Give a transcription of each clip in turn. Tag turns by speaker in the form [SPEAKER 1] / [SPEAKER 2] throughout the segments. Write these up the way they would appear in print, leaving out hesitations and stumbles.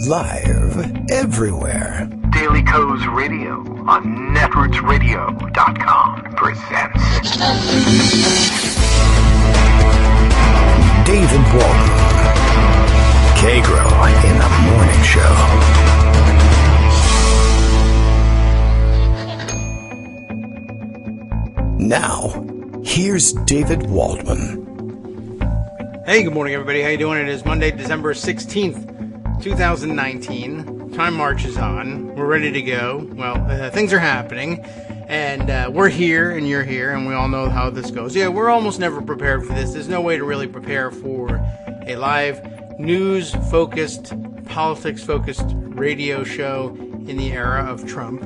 [SPEAKER 1] Live everywhere.
[SPEAKER 2] Daily Co's Radio on netrootsradio.com presents
[SPEAKER 1] David Waldman. Kagro in the Morning Show. Now, here's David Waldman.
[SPEAKER 3] Hey, good morning, everybody. How you doing? It is Monday, December 16th, 2019. Time marches on. We're ready to go. Well, things are happening, and we're here, and you're here, and we all know how this goes. Yeah, we're almost never prepared for this. There's no way to really prepare for a live, news-focused, politics-focused radio show in the era of Trump.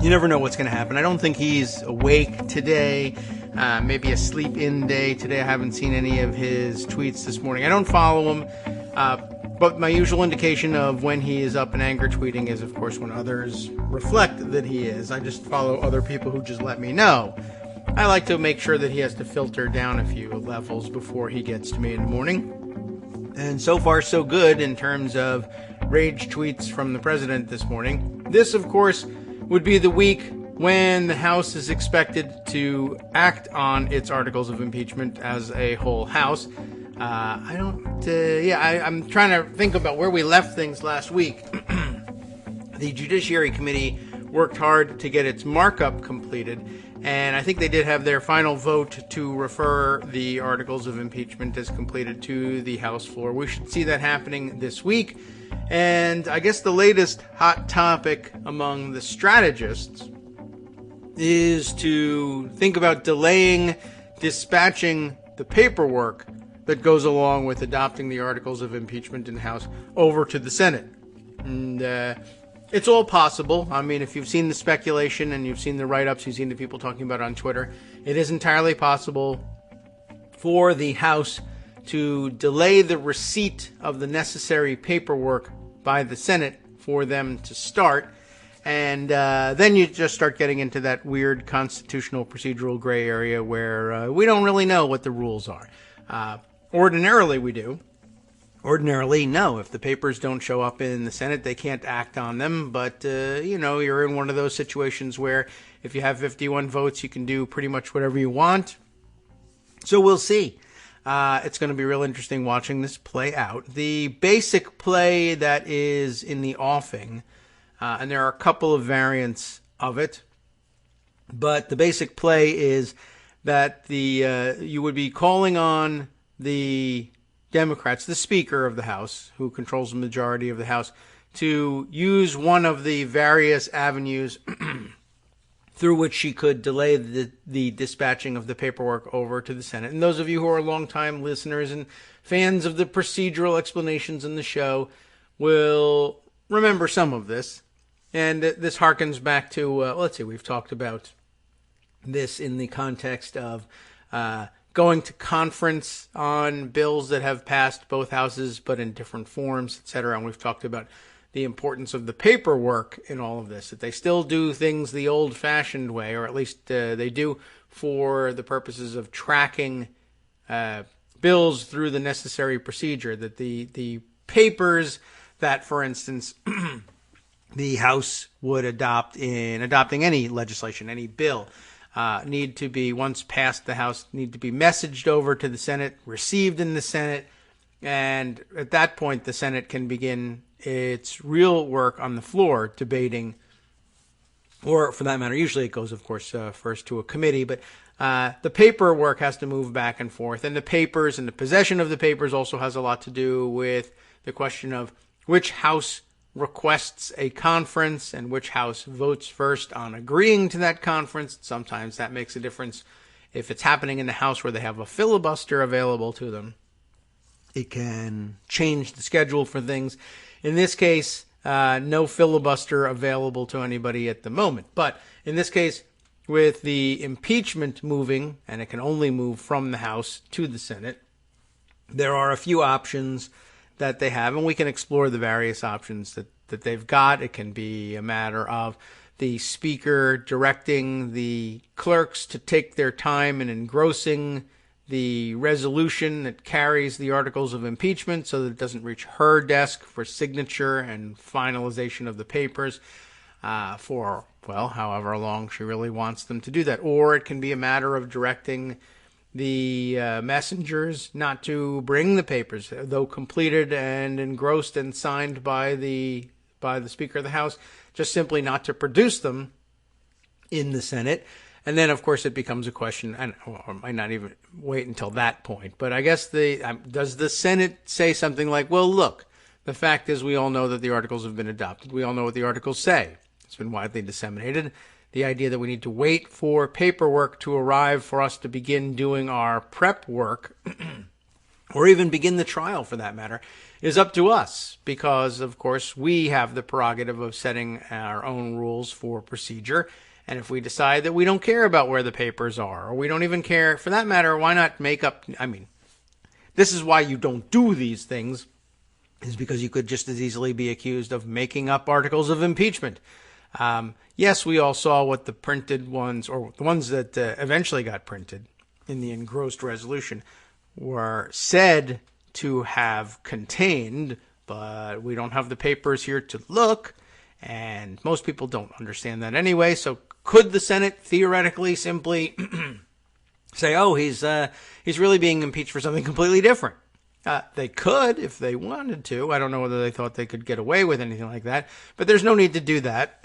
[SPEAKER 3] You never know what's going to happen. I don't think he's awake today. Maybe a sleep-in day today. I haven't seen any of his tweets this morning. I don't follow him, but my usual indication of when he is up in anger tweeting is, of course, when others reflect that he is. I just follow other people who just let me know. I like to make sure that he has to filter down a few levels before he gets to me in the morning. And so far, so good in terms of rage tweets from the president this morning. This, of course, would be the week when the House is expected to act on its articles of impeachment as a whole House. I'm trying to think about where we left things last week. The Judiciary Committee worked hard to get its markup completed, and I think they did have their final vote to refer the articles of impeachment as completed to the House floor. We should see that happening this week. And I guess the latest hot topic among the strategists is to think about delaying dispatching the paperwork that goes along with adopting the articles of impeachment in the House over to the Senate. And it's all possible. I mean, if you've seen the speculation and you've seen the write-ups, you've seen the people talking about it on Twitter, it is entirely possible for the House to delay the receipt of the necessary paperwork by the Senate for them to start. And then you just start getting into that weird constitutional procedural gray area where we don't really know what the rules are. Ordinarily, we do. Ordinarily, no. If the papers don't show up in the Senate, they can't act on them. But, you're in one of those situations where if you have 51 votes, you can do pretty much whatever you want. So we'll see. It's going to be real interesting watching this play out. The basic play that is in the offing, and there are a couple of variants of it, but the basic play is that you would be calling on the Democrats, the Speaker of the House, who controls the majority of the House, to use one of the various avenues through which she could delay the dispatching of the paperwork over to the Senate. And those of you who are longtime listeners and fans of the procedural explanations in the show will remember some of this. And this harkens back to, we've talked about this in the context of going to conference on bills that have passed both houses but in different forms, etc. And we've talked about the importance of the paperwork in all of this, that they still do things the old-fashioned way, or at least they do for the purposes of tracking bills through the necessary procedure, that the papers that, for instance, the House would adopt in adopting any legislation, any bill, need to be, once passed the House, need to be messaged over to the Senate, received in the Senate, and at that point the Senate can begin its real work on the floor, debating, or for that matter, usually it goes, of course, first to a committee, but the paperwork has to move back and forth, and the papers and the possession of the papers also has a lot to do with the question of which House requests a conference and which House votes first on agreeing to that conference. Sometimes that makes a difference if it's happening in the House where they have a filibuster available to them. It can change the schedule for things. In this case, no filibuster available to anybody at the moment. But in this case, with the impeachment moving, and it can only move from the House to the Senate, there are a few options that they have, and we can explore the various options that they've got. It can be a matter of the Speaker directing the clerks to take their time in engrossing the resolution that carries the articles of impeachment so that it doesn't reach her desk for signature and finalization of the papers for, well, however long she really wants them to do that. Or it can be a matter of directing the messengers not to bring the papers, though completed and engrossed and signed by the Speaker of the House, just simply not to produce them in the Senate. And then, of course, it becomes a question, and I might not even wait until that point. But I guess does the Senate say something like, well, look, the fact is we all know that the articles have been adopted. We all know what the articles say. It's been widely disseminated. The idea that we need to wait for paperwork to arrive for us to begin doing our prep work, or even begin the trial for that matter, is up to us because, of course, we have the prerogative of setting our own rules for procedure. And if we decide that we don't care about where the papers are, or we don't even care, for that matter, why not make up, this is why you don't do these things, is because you could just as easily be accused of making up articles of impeachment. Yes, we all saw what the printed ones, or the ones that eventually got printed in the engrossed resolution, were said to have contained, but we don't have the papers here to look, and most people don't understand that anyway. So could the Senate theoretically simply say, oh, he's really being impeached for something completely different? They could if they wanted to. I don't know whether they thought they could get away with anything like that, but there's no need to do that.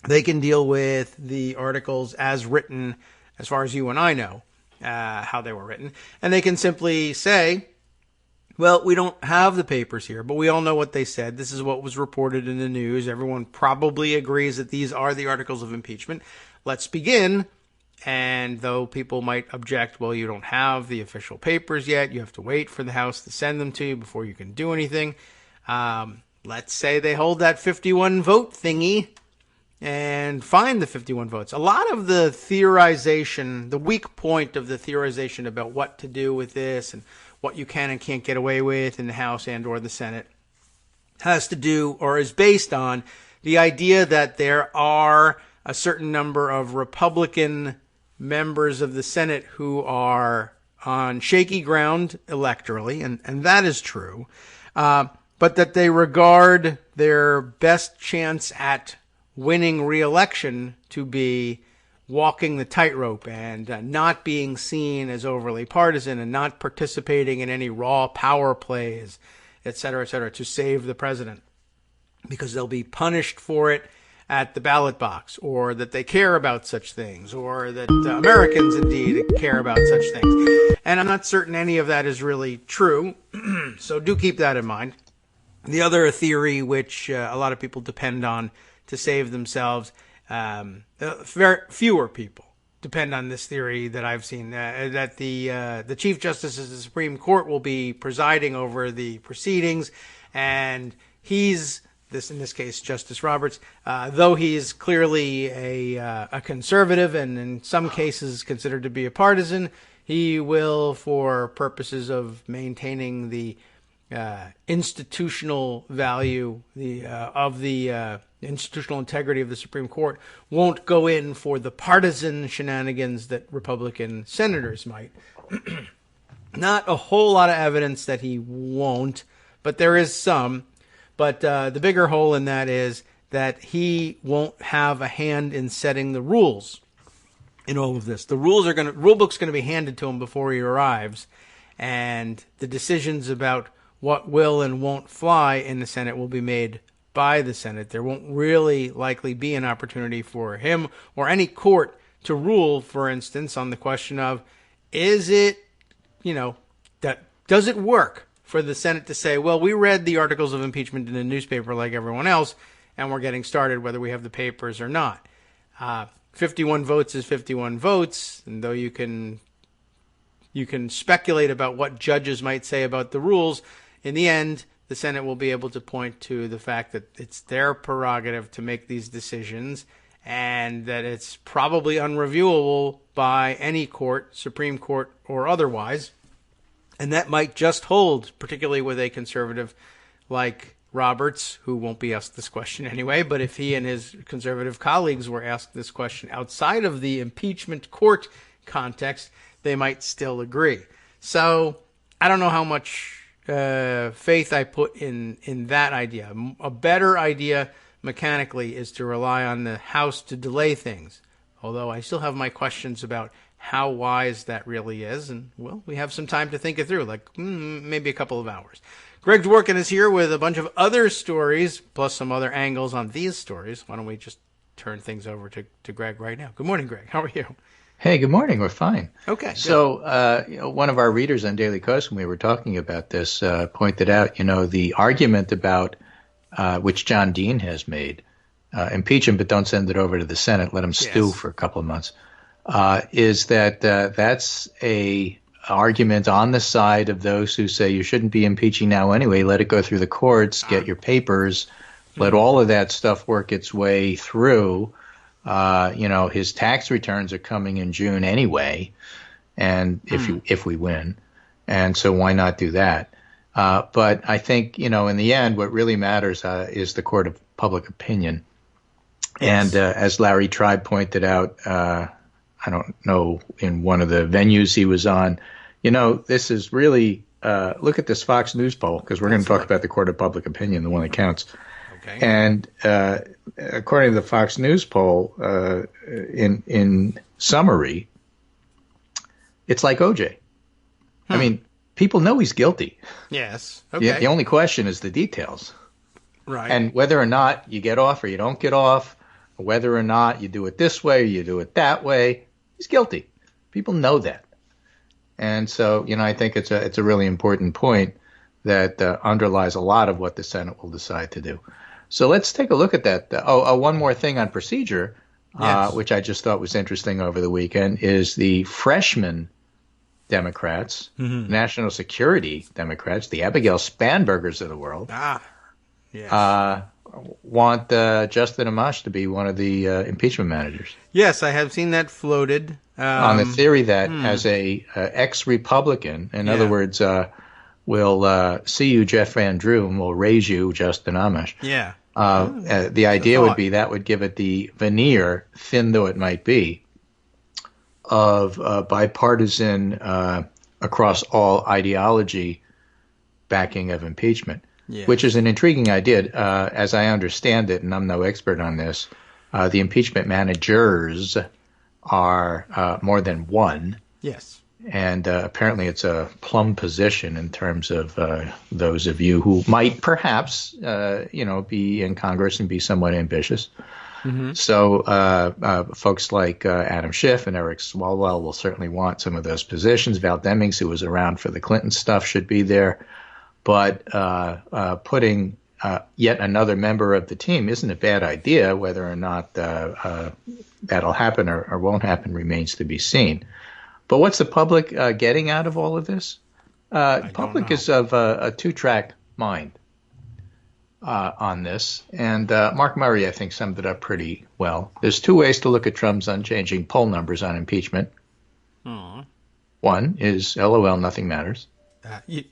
[SPEAKER 3] They can deal with the articles as written, as far as you and I know, how they were written. And they can simply say, well, we don't have the papers here, but we all know what they said. This is what was reported in the news. Everyone probably agrees that these are the articles of impeachment. Let's begin. And though people might object, well, you don't have the official papers yet. You have to wait for the House to send them to you before you can do anything. Let's say they hold that 51 vote thingy and find the 51 votes. A lot of the theorization, the weak point of the theorization about what to do with this and what you can and can't get away with in the House and or the Senate has to do or is based on the idea that there are a certain number of Republican members of the Senate who are on shaky ground electorally, and that is true, but that they regard their best chance at winning re-election to be walking the tightrope and not being seen as overly partisan and not participating in any raw power plays, et cetera, to save the president, because they'll be punished for it at the ballot box, or that they care about such things, or that Americans indeed care about such things. And I'm not certain any of that is really true, so do keep that in mind. The other theory which a lot of people depend on to save themselves, very fewer people depend on this theory that I've seen, that the Chief Justice of the Supreme Court will be presiding over the proceedings, and he's, in this case, Justice Roberts, though he's clearly a conservative and in some cases considered to be a partisan, he will, for purposes of maintaining the institutional value of the institutional integrity of the Supreme Court, won't go in for the partisan shenanigans that Republican senators might. Not a whole lot of evidence that he won't, but there is some. But the bigger hole in that is that he won't have a hand in setting the rules in all of this. The rule book's going to be handed to him before he arrives, and the decisions about what will and won't fly in the Senate will be made by the Senate. There won't really likely be an opportunity for him or any court to rule, for instance, on the question of, is it, does it work for the Senate to say, well, we read the articles of impeachment in the newspaper like everyone else, and we're getting started whether we have the papers or not. 51 votes is 51 votes, and though you can speculate about what judges might say about the rules, in the end, the Senate will be able to point to the fact that it's their prerogative to make these decisions, and that it's probably unreviewable by any court, Supreme Court or otherwise. And that might just hold, particularly with a conservative like Roberts, who won't be asked this question anyway, but if he and his conservative colleagues were asked this question outside of the impeachment court context, they might still agree. So I don't know how much faith I put in that idea. A better idea mechanically is to rely on the House to delay things, although I still have my questions about how wise that really is, and, well, we have some time to think it through, like maybe a couple of hours. Greg Dworkin is here with a bunch of other stories, plus some other angles on these stories. Why don't we just turn things over to Greg right now? Good morning, Greg. How are you?
[SPEAKER 4] Hey, good morning. We're fine.
[SPEAKER 3] Okay.
[SPEAKER 4] So, one of our readers on Daily Kos, when we were talking about this, pointed out, the argument about which John Dean has made, impeach him, but don't send it over to the Senate. Let him stew for a couple of months. Is that that's a argument on the side of those who say you shouldn't be impeaching now anyway. Let it go through the courts, get your papers, let all of that stuff work its way through. His tax returns are coming in June anyway, and if we win, and so why not do that? But I think in the end, what really matters is the court of public opinion. Yes. And as Larry Tribe pointed out, I don't know, in one of the venues he was on, this is really, look at this Fox News poll, because we're going to talk about the court of public opinion, the one that counts. Okay. And according to the Fox News poll, in summary, it's like OJ. I mean, people know he's guilty.
[SPEAKER 3] Yes. Okay.
[SPEAKER 4] The only question is the details.
[SPEAKER 3] Right.
[SPEAKER 4] And whether or not you get off or you don't get off, or whether or not you do it this way or you do it that way, he's guilty. People know that. And so, I think it's a really important point that underlies a lot of what the Senate will decide to do. So let's take a look at that. One more thing on procedure, yes. Which I just thought was interesting over the weekend, is the freshman Democrats, national security Democrats, the Abigail Spanbergers of the world, yes. Want Justin Amash to be one of the impeachment managers.
[SPEAKER 3] Yes, I have seen that floated.
[SPEAKER 4] On the theory that as a ex-Republican, in other words, we'll see you, Jeff Van Drew, and we'll raise you, Justin Amash.
[SPEAKER 3] Yeah.
[SPEAKER 4] The idea would be that would give it the veneer, thin though it might be, of bipartisan across all ideology backing of impeachment. Yeah. Which is an intriguing idea, as I understand it, and I'm no expert on this. The impeachment managers are more than one.
[SPEAKER 3] Yes.
[SPEAKER 4] And apparently it's a plum position in terms of those of you who might perhaps, be in Congress and be somewhat ambitious. Mm-hmm. So folks like Adam Schiff and Eric Swalwell will certainly want some of those positions. Val Demings, who was around for the Clinton stuff, should be there. But putting yet another member of the team isn't a bad idea. Whether or not that'll happen or won't happen remains to be seen. But what's the public getting out of all of this? Public is of a two-track mind on this. And Mark Murray, I think, summed it up pretty well. There's two ways to look at Trump's unchanging poll numbers on impeachment. Aww. One is, LOL, nothing matters.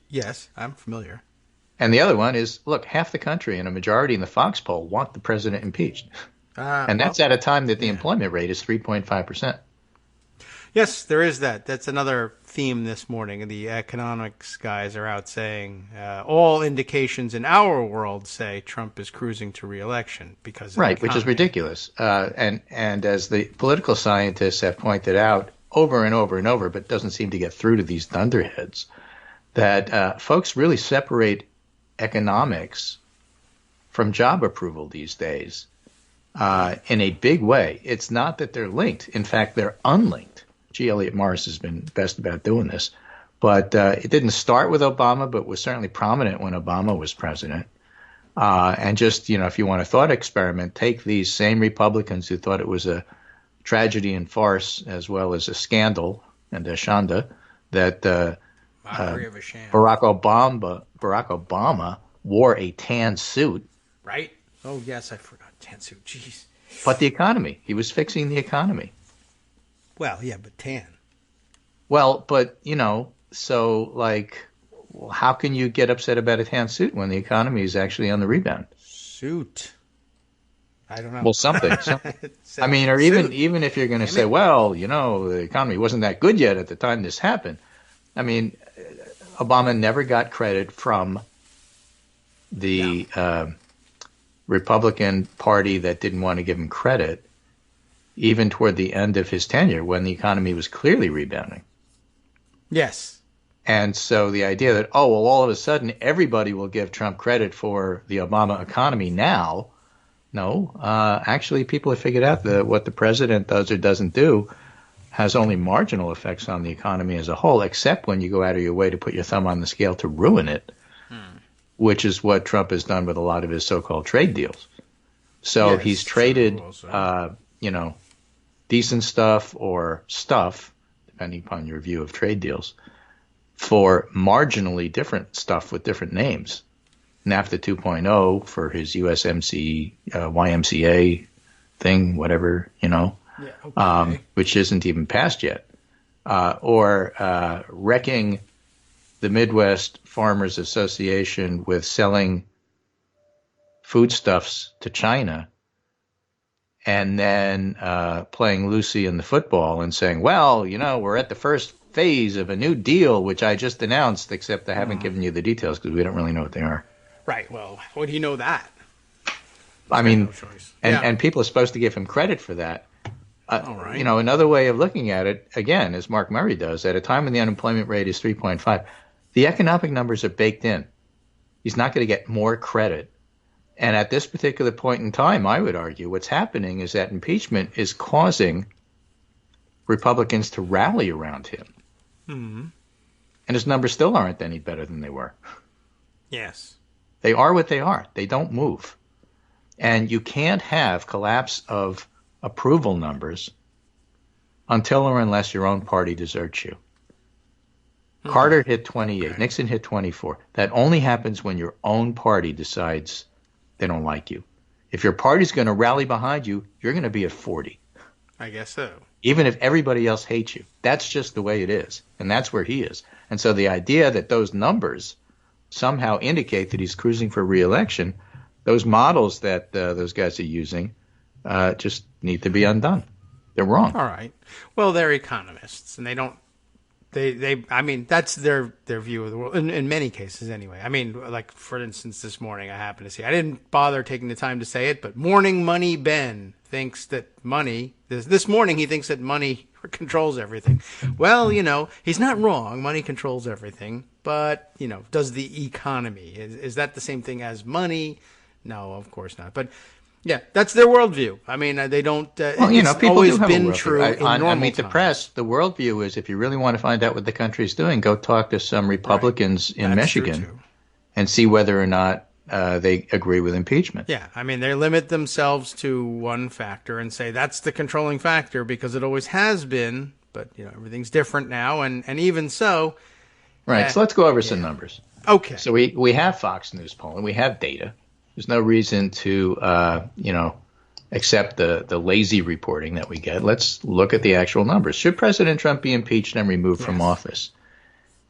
[SPEAKER 3] Yes, I'm familiar.
[SPEAKER 4] And the other one is, look, half the country and a majority in the Fox poll want the president impeached. And that's at a time that the employment rate is 3.5%.
[SPEAKER 3] Yes, there is that. That's another theme this morning. The economics guys are out saying all indications in our world say Trump is cruising to re-election because of
[SPEAKER 4] right, which is ridiculous. And as the political scientists have pointed out over and over and over, but doesn't seem to get through to these thunderheads, that folks really separate economics from job approval these days in a big way. It's not that they're linked. In fact, they're unlinked. G. Elliott Morris has been best about doing this. But it didn't start with Obama, but was certainly prominent when Obama was president. And just, if you want a thought experiment, take these same Republicans who thought it was a tragedy and farce as well as a scandal and a shanda that Barack Obama wore a tan suit.
[SPEAKER 3] Right? Oh, yes, I forgot tan suit. Jeez.
[SPEAKER 4] But the economy. He was fixing the economy.
[SPEAKER 3] Well, yeah, but tan.
[SPEAKER 4] Well, but, so, how can you get upset about a tan suit when the economy is actually on the rebound?
[SPEAKER 3] Suit. I don't know.
[SPEAKER 4] Well, something. I mean, or even if you're going to say, well, the economy wasn't that good yet at the time this happened. I mean, Obama never got credit from the Republican Party that didn't want to give him credit, even toward the end of his tenure when the economy was clearly rebounding.
[SPEAKER 3] Yes.
[SPEAKER 4] And so the idea that, all of a sudden everybody will give Trump credit for the Obama economy now, no. Actually, people have figured out that what the president does or doesn't do has only marginal effects on the economy as a whole, except when you go out of your way to put your thumb on the scale to ruin it, which is what Trump has done with a lot of his so-called trade deals. So he's traded, decent stuff or stuff, depending upon your view of trade deals, for marginally different stuff with different names. NAFTA 2.0 for his USMC, YMCA thing, whatever, which isn't even passed yet. Or wrecking the Midwest Farmers Association with selling foodstuffs to China, and then playing Lucy in the football and saying, well, we're at the first phase of a new deal, which I just announced, except I haven't given you the details because we don't really know what they are.
[SPEAKER 3] Right. Well, how do you know that?
[SPEAKER 4] I mean, and people are supposed to give him credit for that.
[SPEAKER 3] All right.
[SPEAKER 4] Another way of looking at it, again, as Mark Murray does, at a time when the unemployment rate is 3.5, the economic numbers are baked in. He's not going to get more credit. And at this particular point in time, I would argue what's happening is that impeachment is causing Republicans to rally around him. Mm-hmm. And his numbers still aren't any better than they were.
[SPEAKER 3] Yes.
[SPEAKER 4] They are what they are. They don't move. And you can't have collapse of approval numbers until or unless your own party deserts you. Mm-hmm. Carter hit 28. Okay. Nixon hit 24. That only happens when your own party decides they don't like you. If your party's going to rally behind you, you're going to be at 40.
[SPEAKER 3] I guess so.
[SPEAKER 4] Even if everybody else hates you. That's just the way it is. And that's where he is. And so the idea that those numbers somehow indicate that he's cruising for re-election, those models that those guys are using just need to be undone. They're wrong.
[SPEAKER 3] All right. Well, they're economists, and they don't. I mean, that's their view of the world in many cases, anyway. I mean, like for instance, this morning I happened to see. I didn't bother taking the time to say it, but Morning Money Ben thinks that money. This morning he thinks that money controls everything. Well, he's not wrong. Money controls everything, but does the economy? Is that the same thing as money? No, of course not. But yeah, that's their worldview. I mean, they don't. It's
[SPEAKER 4] people
[SPEAKER 3] always
[SPEAKER 4] do have
[SPEAKER 3] been
[SPEAKER 4] a
[SPEAKER 3] true in normal
[SPEAKER 4] on Meet the
[SPEAKER 3] times.
[SPEAKER 4] Press, the worldview is if you really want to find out what the country's doing, go talk to some Republicans in
[SPEAKER 3] That's
[SPEAKER 4] Michigan and see whether or not they agree with impeachment.
[SPEAKER 3] Yeah, I mean, they limit themselves to one factor and say that's the controlling factor because it always has been, but everything's different now, and even so.
[SPEAKER 4] Right. So let's go over some numbers.
[SPEAKER 3] Okay.
[SPEAKER 4] So we have Fox News polling, we have data. There's no reason to, accept the lazy reporting that we get. Let's look at the actual numbers. Should President Trump be impeached and removed from office?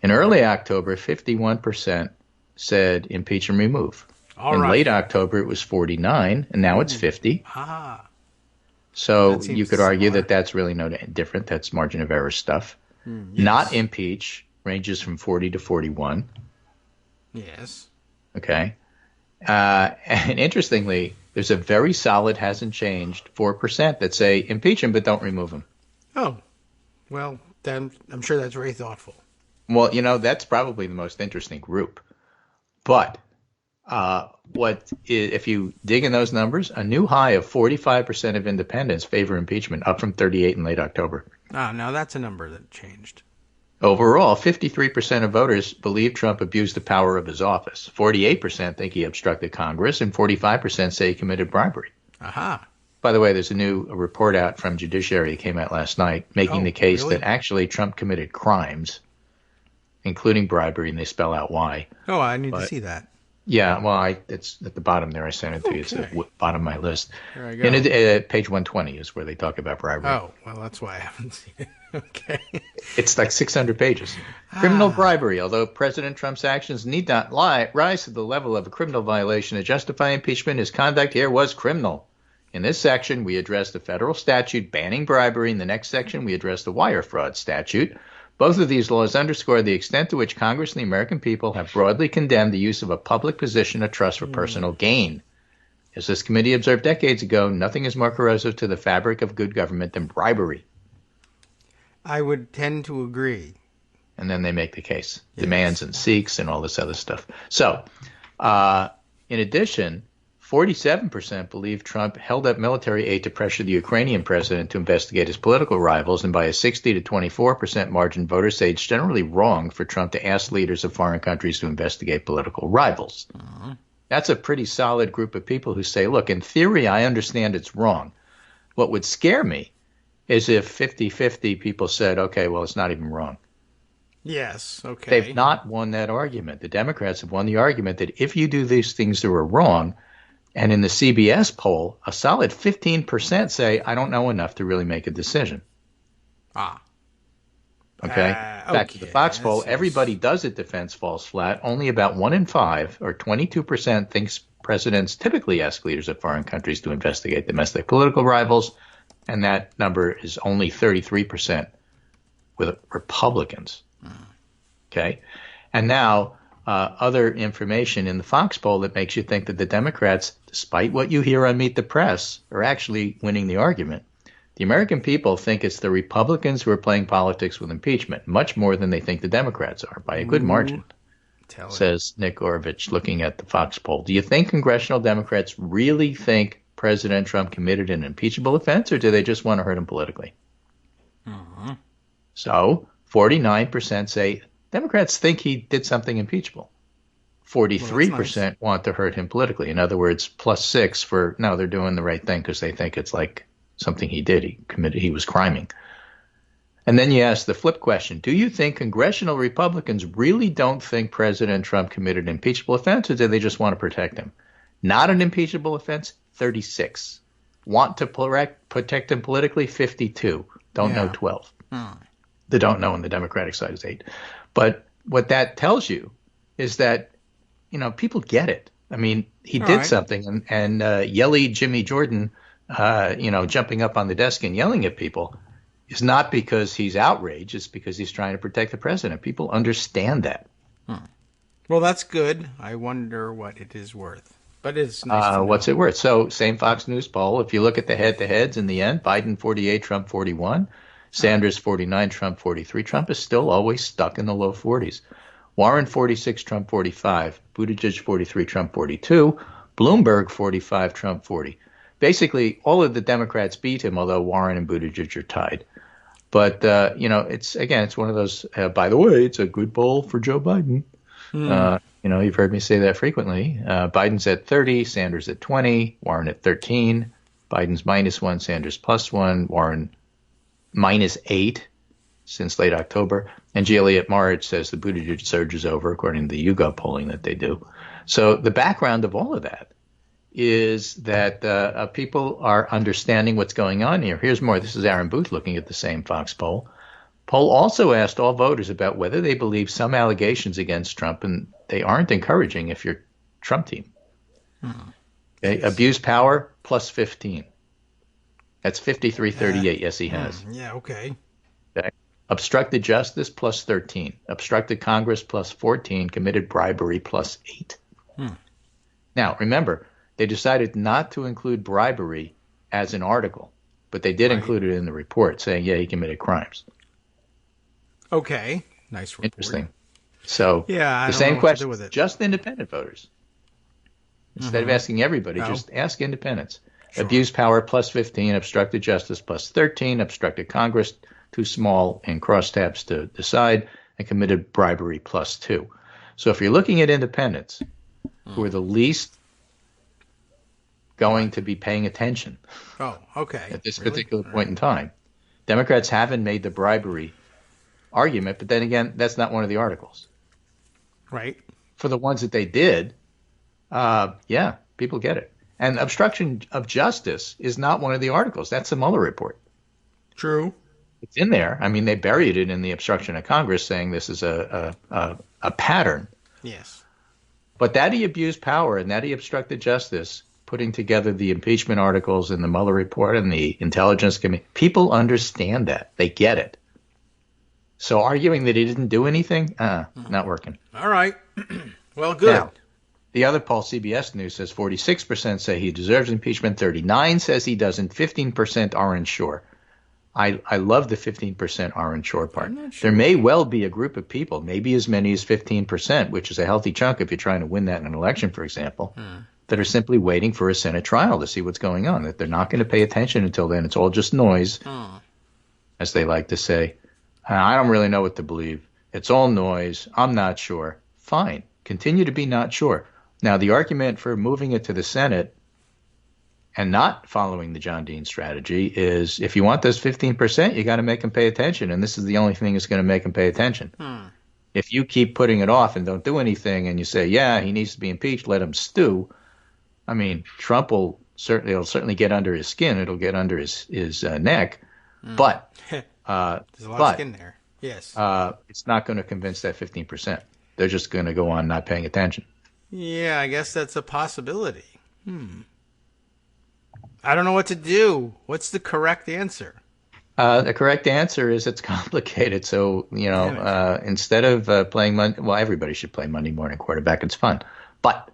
[SPEAKER 4] In early October, 51% said impeach and remove. In late October, it was 49, and now it's 50. So you could argue that that's really no different. That's margin of error stuff.
[SPEAKER 3] Yes.
[SPEAKER 4] Not impeach ranges from 40 to 41.
[SPEAKER 3] Yes.
[SPEAKER 4] Okay. And interestingly, there's a very solid, hasn't changed, 4% that say impeach him but don't remove him.
[SPEAKER 3] Oh, well, then I'm sure that's very thoughtful.
[SPEAKER 4] Well, that's probably the most interesting group. But if you dig in those numbers, a new high of 45% of independents favor impeachment, up from 38 in late October.
[SPEAKER 3] Now that's a number that changed.
[SPEAKER 4] Overall, 53% of voters believe Trump abused the power of his office. 48% think he obstructed Congress, and 45% say he committed bribery.
[SPEAKER 3] Aha.
[SPEAKER 4] By the way, there's a new report out from Judiciary that came out last night making the case that actually Trump committed crimes, including bribery, and they spell out why.
[SPEAKER 3] Oh, I need to see that.
[SPEAKER 4] Yeah, well, it's at the bottom there. I sent it to you. It's at the bottom of my list.
[SPEAKER 3] There I go.
[SPEAKER 4] And page 120 is where they talk about bribery.
[SPEAKER 3] Oh, well, that's why I haven't seen it. Okay.
[SPEAKER 4] It's like 600 pages. Criminal bribery. Although President Trump's actions need not rise to the level of a criminal violation to justify impeachment, his conduct here was criminal. In this section, we address the federal statute banning bribery. In the next section, we address the wire fraud statute. Both of these laws underscore the extent to which Congress and the American people have broadly condemned the use of a public position of trust for personal gain. As this committee observed decades ago, nothing is more corrosive to the fabric of good government than bribery.
[SPEAKER 3] I would tend to agree.
[SPEAKER 4] And then they make the case.
[SPEAKER 3] Yes.
[SPEAKER 4] Demands and seeks and all this other stuff. So, in addition, 47% believe Trump held up military aid to pressure the Ukrainian president to investigate his political rivals, and by a 60 to 24% margin, voters say it's generally wrong for Trump to ask leaders of foreign countries to investigate political rivals. That's a pretty solid group of people who say, look, in theory, I understand it's wrong. What would scare me is if 50-50 people said, okay, well, it's not even wrong.
[SPEAKER 3] Yes, okay.
[SPEAKER 4] They've not won that argument. The Democrats have won the argument that if you do these things that are wrong, and in the CBS poll, a solid 15% say, I don't know enough to really make a decision. Okay? Back to the Fox poll, everybody does it defense falls flat. Only about 1 in 5, or 22%, thinks presidents typically ask leaders of foreign countries to investigate domestic political rivals, and that number is only 33% with Republicans. Okay? And now, other information in the Fox poll that makes you think that the Democrats, despite what you hear on Meet the Press, are actually winning the argument. The American people think it's the Republicans who are playing politics with impeachment, much more than they think the Democrats are, by a good margin, says Nick Orovich, looking at the Fox poll. Do you think congressional Democrats really think President Trump committed an impeachable offense, or do they just want to hurt him politically? So 49% say Democrats think he did something impeachable. 43% want to hurt him politically. In other words, +6 for, no, they're doing the right thing because they think it's like something he did. He was criming. And then you ask the flip question. Do you think congressional Republicans really don't think President Trump committed an impeachable offense, or do they just want to protect him? Not an impeachable offense, 36. Want to protect him politically, 52. Don't know, 12. The don't know on the Democratic side is 8. But what that tells you is that, people get it. I mean, he did something, and yelly Jimmy Jordan, jumping up on the desk and yelling at people is not because he's outraged. It's because he's trying to protect the president. People understand that.
[SPEAKER 3] Well, that's good. I wonder what it is worth. But it's nice to know.
[SPEAKER 4] What's it worth? So, same Fox News poll. If you look at the head-to-heads in the end, Biden 48, Trump 41. Sanders 49, Trump 43. Trump is still always stuck in the low 40s. Warren 46, Trump 45. Buttigieg 43, Trump 42. Bloomberg 45, Trump 40. Basically, all of the Democrats beat him, although Warren and Buttigieg are tied. But, it's one of those, by the way, it's a good poll for Joe Biden. You've heard me say that frequently. Biden's at 30, Sanders at 20, Warren at 13. Biden's -1, Sanders +1, Warren -8 since late October. And G. Elliott March says the Buttigieg surge is over, according to the YouGov polling that they do. So the background of all of that is that people are understanding what's going on here. Here's more. This is Aaron Booth looking at the same Fox poll. Poll also asked all voters about whether they believe some allegations against Trump, and they aren't encouraging if you're Trump team. Okay? Abuse power, +15. That's 53-38. Yes, he has.
[SPEAKER 3] Yeah, okay.
[SPEAKER 4] Obstructed justice, +13. Obstructed Congress, +14. Committed bribery, +8. Now, remember, they decided not to include bribery as an article, but they did include it in the report, saying, he committed crimes.
[SPEAKER 3] Okay. Nice report.
[SPEAKER 4] Interesting. So,
[SPEAKER 3] the
[SPEAKER 4] same question, just independent voters. Instead of asking everybody, just ask independents. Sure. Abuse power, +15. Obstructed justice, +13. Obstructed Congress, too small in crosstabs to decide, and committed bribery, +2. So if you're looking at independents who are the least going to be paying attention at this particular point in time, Democrats haven't made the bribery argument, but then again, that's not one of the articles.
[SPEAKER 3] Right.
[SPEAKER 4] For the ones that they did, people get it. And obstruction of justice is not one of the articles. That's the Mueller report.
[SPEAKER 3] True.
[SPEAKER 4] It's in there. I mean, they buried it in the obstruction of Congress, saying this is a pattern.
[SPEAKER 3] Yes.
[SPEAKER 4] But that he abused power and that he obstructed justice putting together the impeachment articles and the Mueller report and the intelligence committee. People understand that. They get it. So arguing that he didn't do anything, not working.
[SPEAKER 3] All right. Well, good.
[SPEAKER 4] Now, the other poll, CBS News, says 46% say he deserves impeachment, 39% says he doesn't, 15% are unsure. I love the 15% are unsure part. Sure. There may well be a group of people, maybe as many as 15%, which is a healthy chunk if you're trying to win that in an election, for example, that are simply waiting for a Senate trial to see what's going on, that they're not going to pay attention until then. It's all just noise, as they like to say. I don't really know what to believe. It's all noise. I'm not sure. Fine. Continue to be not sure. Now, the argument for moving it to the Senate and not following the John Dean strategy is if you want those 15%, you got to make them pay attention. And this is the only thing that's going to make them pay attention. If you keep putting it off and don't do anything and you say, yeah, he needs to be impeached, let him stew. I mean, Trump will certainly get under his skin. It'll get under his neck. But
[SPEAKER 3] there's a lot of skin there. Yes.
[SPEAKER 4] It's not going to convince that 15%. They're just going to go on not paying attention.
[SPEAKER 3] Yeah, I guess that's a possibility. I don't know what to do. What's the correct answer?
[SPEAKER 4] The correct answer is it's complicated. So, instead of playing everybody should play Monday morning quarterback. It's fun. But,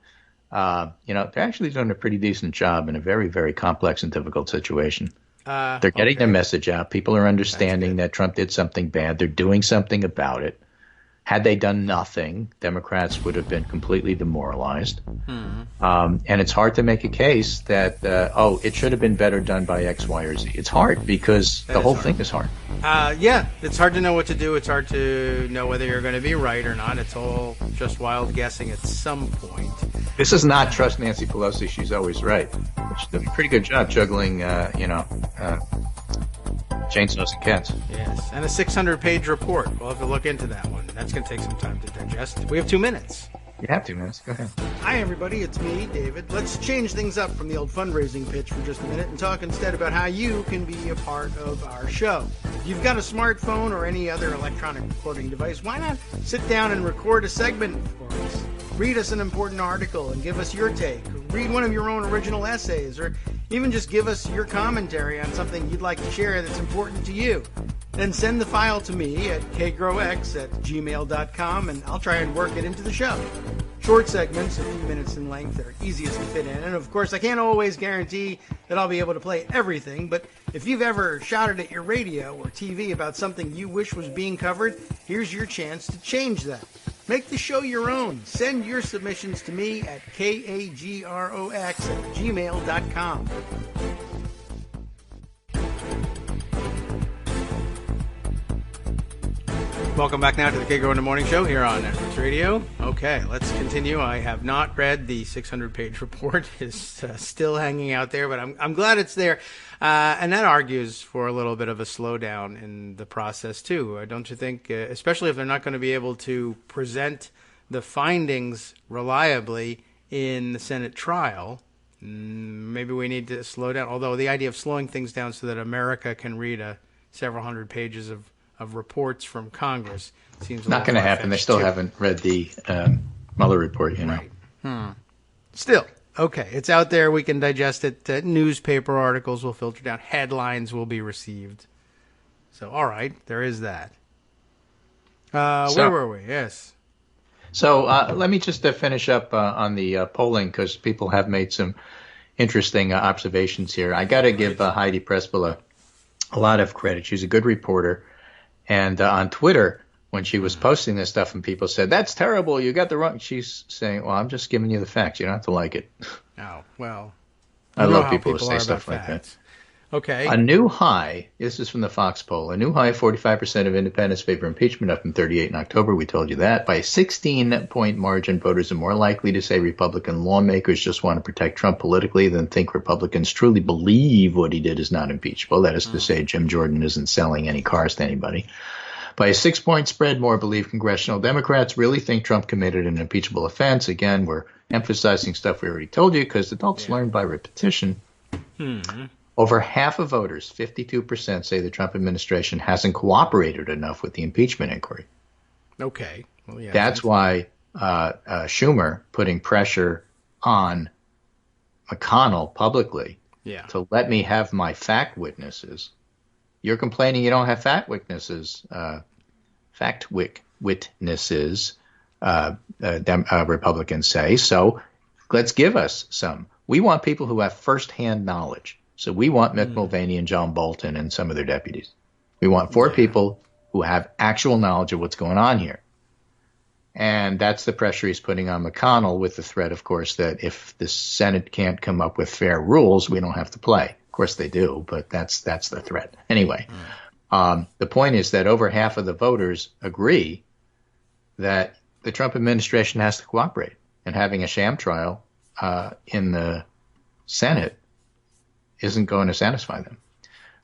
[SPEAKER 4] they're actually doing a pretty decent job in a very, very complex and difficult situation. They're getting their message out. People are understanding that Trump did something bad. They're doing something about it. Had they done nothing, Democrats would have been completely demoralized. And it's hard to make a case that, it should have been better done by X, Y, or Z. It's hard because the whole thing is hard.
[SPEAKER 3] Yeah, it's hard to know what to do. It's hard to know whether you're going to be right or not. It's all just wild guessing at some point.
[SPEAKER 4] This is not trust Nancy Pelosi. She's always right. She's doing a pretty good job juggling, chainsaws and cats.
[SPEAKER 3] Yes, and a 600-page report. We'll have to look into that one. That's going to take some time to digest. We have 2 minutes.
[SPEAKER 4] You have 2 minutes. Go ahead.
[SPEAKER 3] Hi, everybody. It's me, David. Let's change things up from the old fundraising pitch for just a minute and talk instead about how you can be a part of our show. If you've got a smartphone or any other electronic recording device, why not sit down and record a segment for us? Read us an important article and give us your take. Read one of your own original essays, or even just give us your commentary on something you'd like to share that's important to you. Then send the file to me at kagrox@gmail.com, and I'll try and work it into the show. Short segments, a few minutes in length, that are easiest to fit in. And of course, I can't always guarantee that I'll be able to play everything, but if you've ever shouted at your radio or TV about something you wish was being covered, here's your chance to change that. Make the show your own. Send your submissions to me at kagrox@gmail.com. Welcome back now to the Kagro in the Morning Show here on Networks Radio. Okay, let's continue. I have not read the 600-page report. It's still hanging out there, but I'm glad it's there. And that argues for a little bit of a slowdown in the process, too. Don't you think, especially if they're not going to be able to present the findings reliably in the Senate trial, maybe we need to slow down. Although the idea of slowing things down so that America can read several hundred pages of reports from Congress seems
[SPEAKER 4] not going to happen. They still haven't read the Mueller report,
[SPEAKER 3] Right. Still, okay, it's out there. We can digest it. Newspaper articles will filter down. Headlines will be received. So, all right, there is that. Where were we? Yes.
[SPEAKER 4] So let me just finish up on the polling because people have made some interesting observations here. I got to give Heidi Pressbilla a lot of credit. She's a good reporter. And on Twitter, when she was posting this stuff and people said, that's terrible, you got the wrong, she's saying, well, I'm just giving you the facts. You don't have to like it.
[SPEAKER 3] Oh, well.
[SPEAKER 4] I love people who say stuff like that.
[SPEAKER 3] Okay.
[SPEAKER 4] A new high, this is from the Fox poll, a new high of 45% of independents favor impeachment, up from 38 in October. We told you that. By a 16-point margin, voters are more likely to say Republican lawmakers just want to protect Trump politically than think Republicans truly believe what he did is not impeachable. That is to say, Jim Jordan isn't selling any cars to anybody. By a 6-point spread, more believe congressional Democrats really think Trump committed an impeachable offense. Again, we're emphasizing stuff we already told you because adults learn by repetition. Over half of voters, 52%, say the Trump administration hasn't cooperated enough with the impeachment inquiry.
[SPEAKER 3] Okay. Well, yeah.
[SPEAKER 4] That's why Schumer putting pressure on McConnell publicly
[SPEAKER 3] Yeah.
[SPEAKER 4] to let me have my fact witnesses. You're complaining you don't have fact witnesses, Republicans say. So let's give us some. We want people who have firsthand knowledge. So we want Mick Mulvaney and John Bolton and some of their deputies. We want 4 people who have actual knowledge of what's going on here. And that's the pressure he's putting on McConnell, with the threat, of course, that if the Senate can't come up with fair rules, we don't have to play. Of course they do, but that's the threat. Anyway, the point is that over half of the voters agree that the Trump administration has to cooperate, and having a sham trial in the Senate isn't going to satisfy them.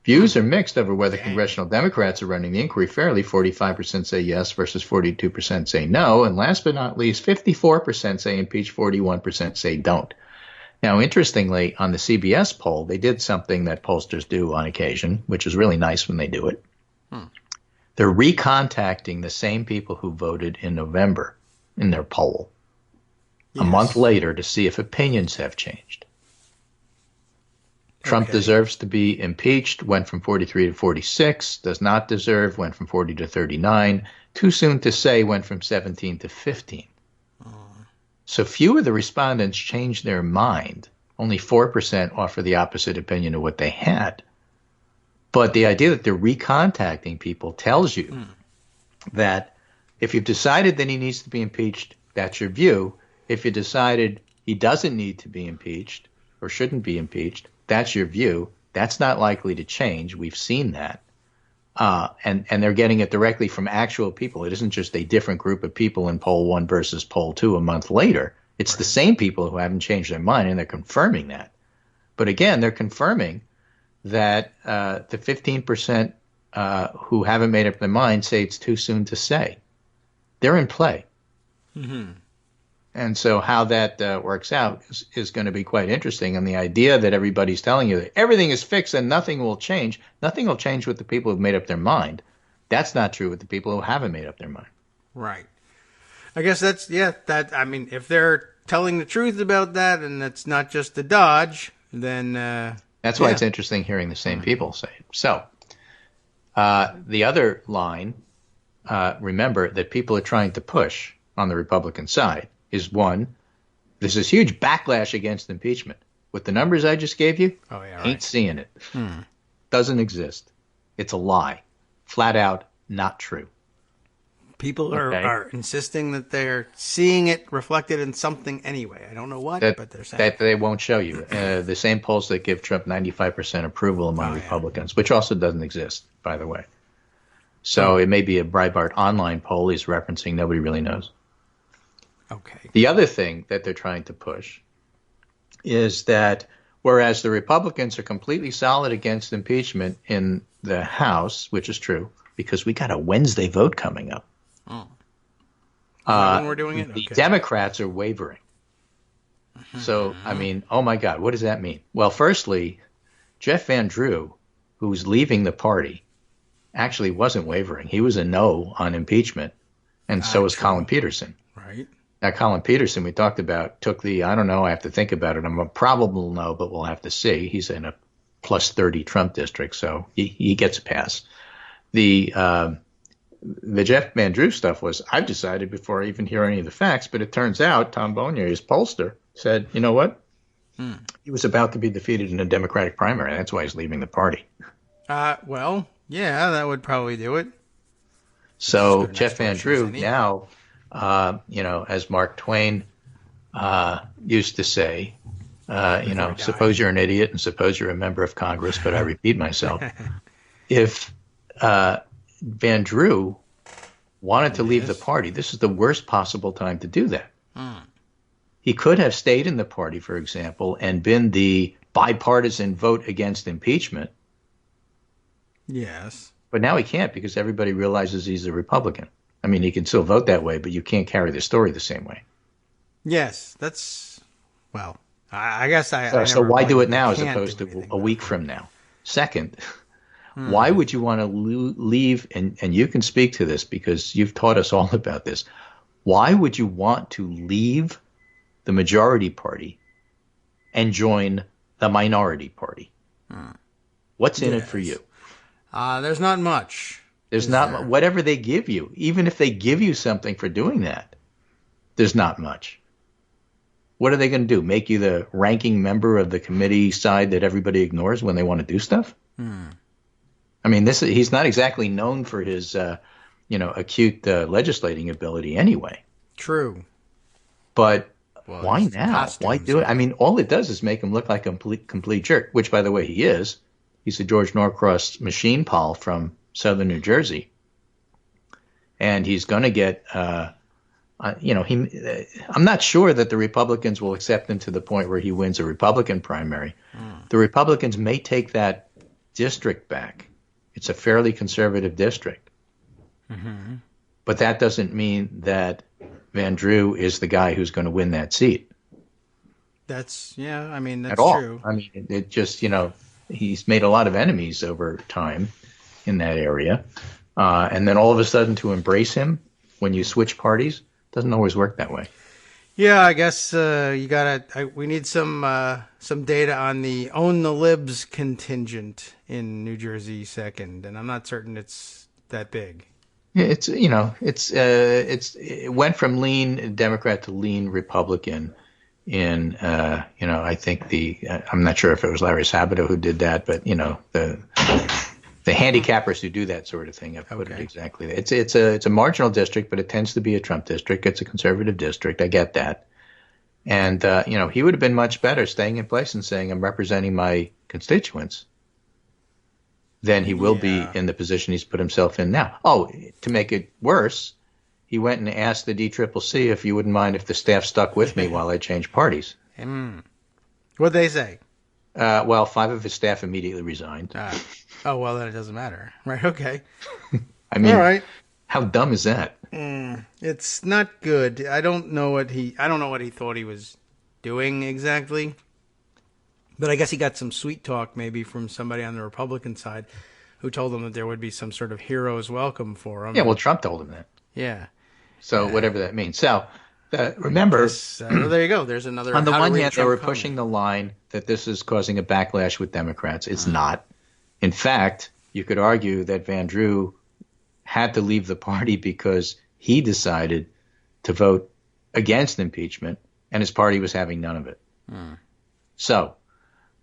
[SPEAKER 4] Views are mixed over whether congressional Democrats are running the inquiry fairly. 45% say yes versus 42% say no. And last but not least, 54% say impeach, 41% say don't. Now, interestingly, on the CBS poll, they did something that pollsters do on occasion, which is really nice when they do it. They're recontacting the same people who voted in November in their poll a month later to see if opinions have changed. Trump deserves to be impeached, went from 43 to 46, does not deserve, went from 40 to 39, too soon to say, went from 17 to 15. So few of the respondents changed their mind. Only 4% offer the opposite opinion of what they had. But the idea that they're recontacting people tells you that if you've decided that he needs to be impeached, that's your view. If you decided he doesn't need to be impeached or shouldn't be impeached, that's your view. That's not likely to change. We've seen that. And they're getting it directly from actual people. It isn't just a different group of people in poll 1 versus poll 2 a month later. It's the same people who haven't changed their mind, and they're confirming that. But again, they're confirming that the 15% who haven't made up their mind say it's too soon to say. They're in play. And so how that works out is going to be quite interesting. And the idea that everybody's telling you that everything is fixed and nothing will change with the people who've made up their mind. That's not true with the people who haven't made up their mind.
[SPEAKER 3] Right. I guess if they're telling the truth about that and it's not just a dodge, then...
[SPEAKER 4] That's why it's interesting hearing the same people say it. So the other line, remember, that people are trying to push on the Republican side is, one, there's this huge backlash against impeachment. With the numbers I just gave you, ain't seeing it. Doesn't exist. It's a lie. Flat out not true.
[SPEAKER 3] People are insisting that they're seeing it reflected in something anyway. I don't know what, but they're saying.
[SPEAKER 4] That they won't show you. The same polls that give Trump 95% approval among Republicans, which also doesn't exist, by the way. So it may be a Breitbart online poll he's referencing. Nobody really knows.
[SPEAKER 3] Okay.
[SPEAKER 4] The other thing that they're trying to push is that whereas the Republicans are completely solid against impeachment in the House, which is true, because we got a Wednesday vote coming up.
[SPEAKER 3] When we're doing it?
[SPEAKER 4] The Democrats are wavering. So, I mean, oh my God, what does that mean? Well, firstly, Jeff Van Drew, who's leaving the party, actually wasn't wavering. He was a no on impeachment, and so was Colin Peterson.
[SPEAKER 3] Right.
[SPEAKER 4] Now, Colin Peterson, we talked about, took the, I don't know, I have to think about it. I'm a probable no, but we'll have to see. He's in a plus 30 Trump district, so he gets a pass. The Jeff Van Drew stuff was, I've decided before I even hear any of the facts, but it turns out Tom Bonnier, his pollster, said, you know what? He was about to be defeated in a Democratic primary. That's why he's leaving the party.
[SPEAKER 3] Well, yeah, that would probably do it.
[SPEAKER 4] So Jeff Van Drew now, as Mark Twain used to say, suppose you're an idiot and suppose you're a member of Congress, but I repeat myself. If Van Drew wanted to leave the party, this is the worst possible time to do that. He could have stayed in the party, for example, and been the bipartisan vote against impeachment.
[SPEAKER 3] Yes. But
[SPEAKER 4] now he can't because everybody realizes he's a Republican. I mean, he can still vote that way, but you can't carry the story the same way.
[SPEAKER 3] Yes, I guess
[SPEAKER 4] So why do it now as opposed to a week from now? Second, why would you want to leave, and you can speak to this because you've taught us all about this, why would you want to leave the majority party and join the minority party. What's in it for you?
[SPEAKER 3] There's not much.
[SPEAKER 4] There's not whatever they give you. Even if they give you something for doing that, there's not much. What are they going to do? Make you the ranking member of the committee side that everybody ignores when they want to do stuff? I mean, he's not exactly known for his, acute legislating ability anyway.
[SPEAKER 3] True.
[SPEAKER 4] But why now? Why do it? I mean, all it does is make him look like a complete jerk, which, by the way, he is. He's a George Norcross machine pal from southern New Jersey. And he's going to get, I'm not sure that the Republicans will accept him to the point where he wins a Republican primary. The Republicans may take that district back. It's a fairly conservative district. But that doesn't mean that Van Drew is the guy who's going to win that seat.
[SPEAKER 3] That's at
[SPEAKER 4] all.
[SPEAKER 3] True.
[SPEAKER 4] I mean, it just, he's made a lot of enemies over time in that area. And then all of a sudden to embrace him when you switch parties doesn't always work that way.
[SPEAKER 3] Yeah, I guess we need some data on the Own the Libs contingent in New Jersey 2nd, and I'm not certain it's that big.
[SPEAKER 4] It went from lean Democrat to lean Republican in, I think I'm not sure if it was Larry Sabato who did that, but, the handicappers who do that sort of thing have put it exactly. It's a marginal district, but it tends to be a Trump district. It's a conservative district. I get that. And, he would have been much better staying in place and saying, I'm representing my constituents than he will be in the position he's put himself in now. Oh, to make it worse, he went and asked the DCCC if you wouldn't mind if the staff stuck with me while I changed parties.
[SPEAKER 3] What'd they say?
[SPEAKER 4] Well, 5 of his staff immediately resigned.
[SPEAKER 3] Oh, well, then it doesn't matter. Right, okay.
[SPEAKER 4] I mean,
[SPEAKER 3] all right.
[SPEAKER 4] How dumb is that?
[SPEAKER 3] It's not good. I don't know what he thought he was doing exactly. But I guess he got some sweet talk maybe from somebody on the Republican side who told him that there would be some sort of hero's welcome for him.
[SPEAKER 4] Yeah, well, Trump told him that.
[SPEAKER 3] Yeah.
[SPEAKER 4] So whatever that means. So remember,
[SPEAKER 3] there you go. There's another.
[SPEAKER 4] On the one hand, they were pushing the line that this is causing a backlash with Democrats. It's not. In fact, you could argue that Van Drew had to leave the party because he decided to vote against impeachment, and his party was having none of it. So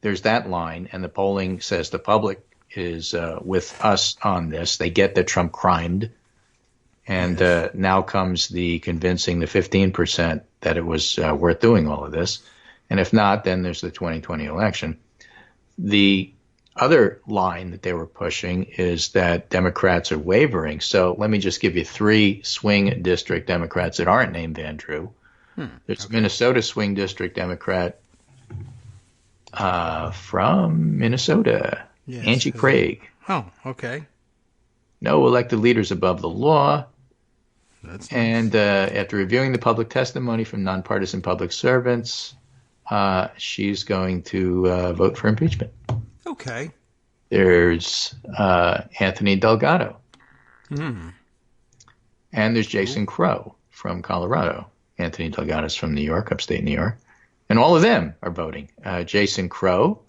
[SPEAKER 4] there's that line, and the polling says the public is with us on this. They get that Trump crimed. And now comes the convincing the 15% that it was worth doing all of this. And if not, then there's the 2020 election. The other line that they were pushing is that Democrats are wavering. So let me just give you 3 swing district Democrats that aren't named Van Drew. There's a Minnesota swing district Democrat from Minnesota, Angie Craig.
[SPEAKER 3] Oh, okay.
[SPEAKER 4] No elected leaders above the law.
[SPEAKER 3] That's
[SPEAKER 4] and after reviewing the public testimony from nonpartisan public servants, she's going to vote for impeachment.
[SPEAKER 3] Okay.
[SPEAKER 4] There's Anthony Delgado. And there's Jason Crow from Colorado. Anthony Delgado's from New York, upstate New York. And all of them are voting. Jason Crow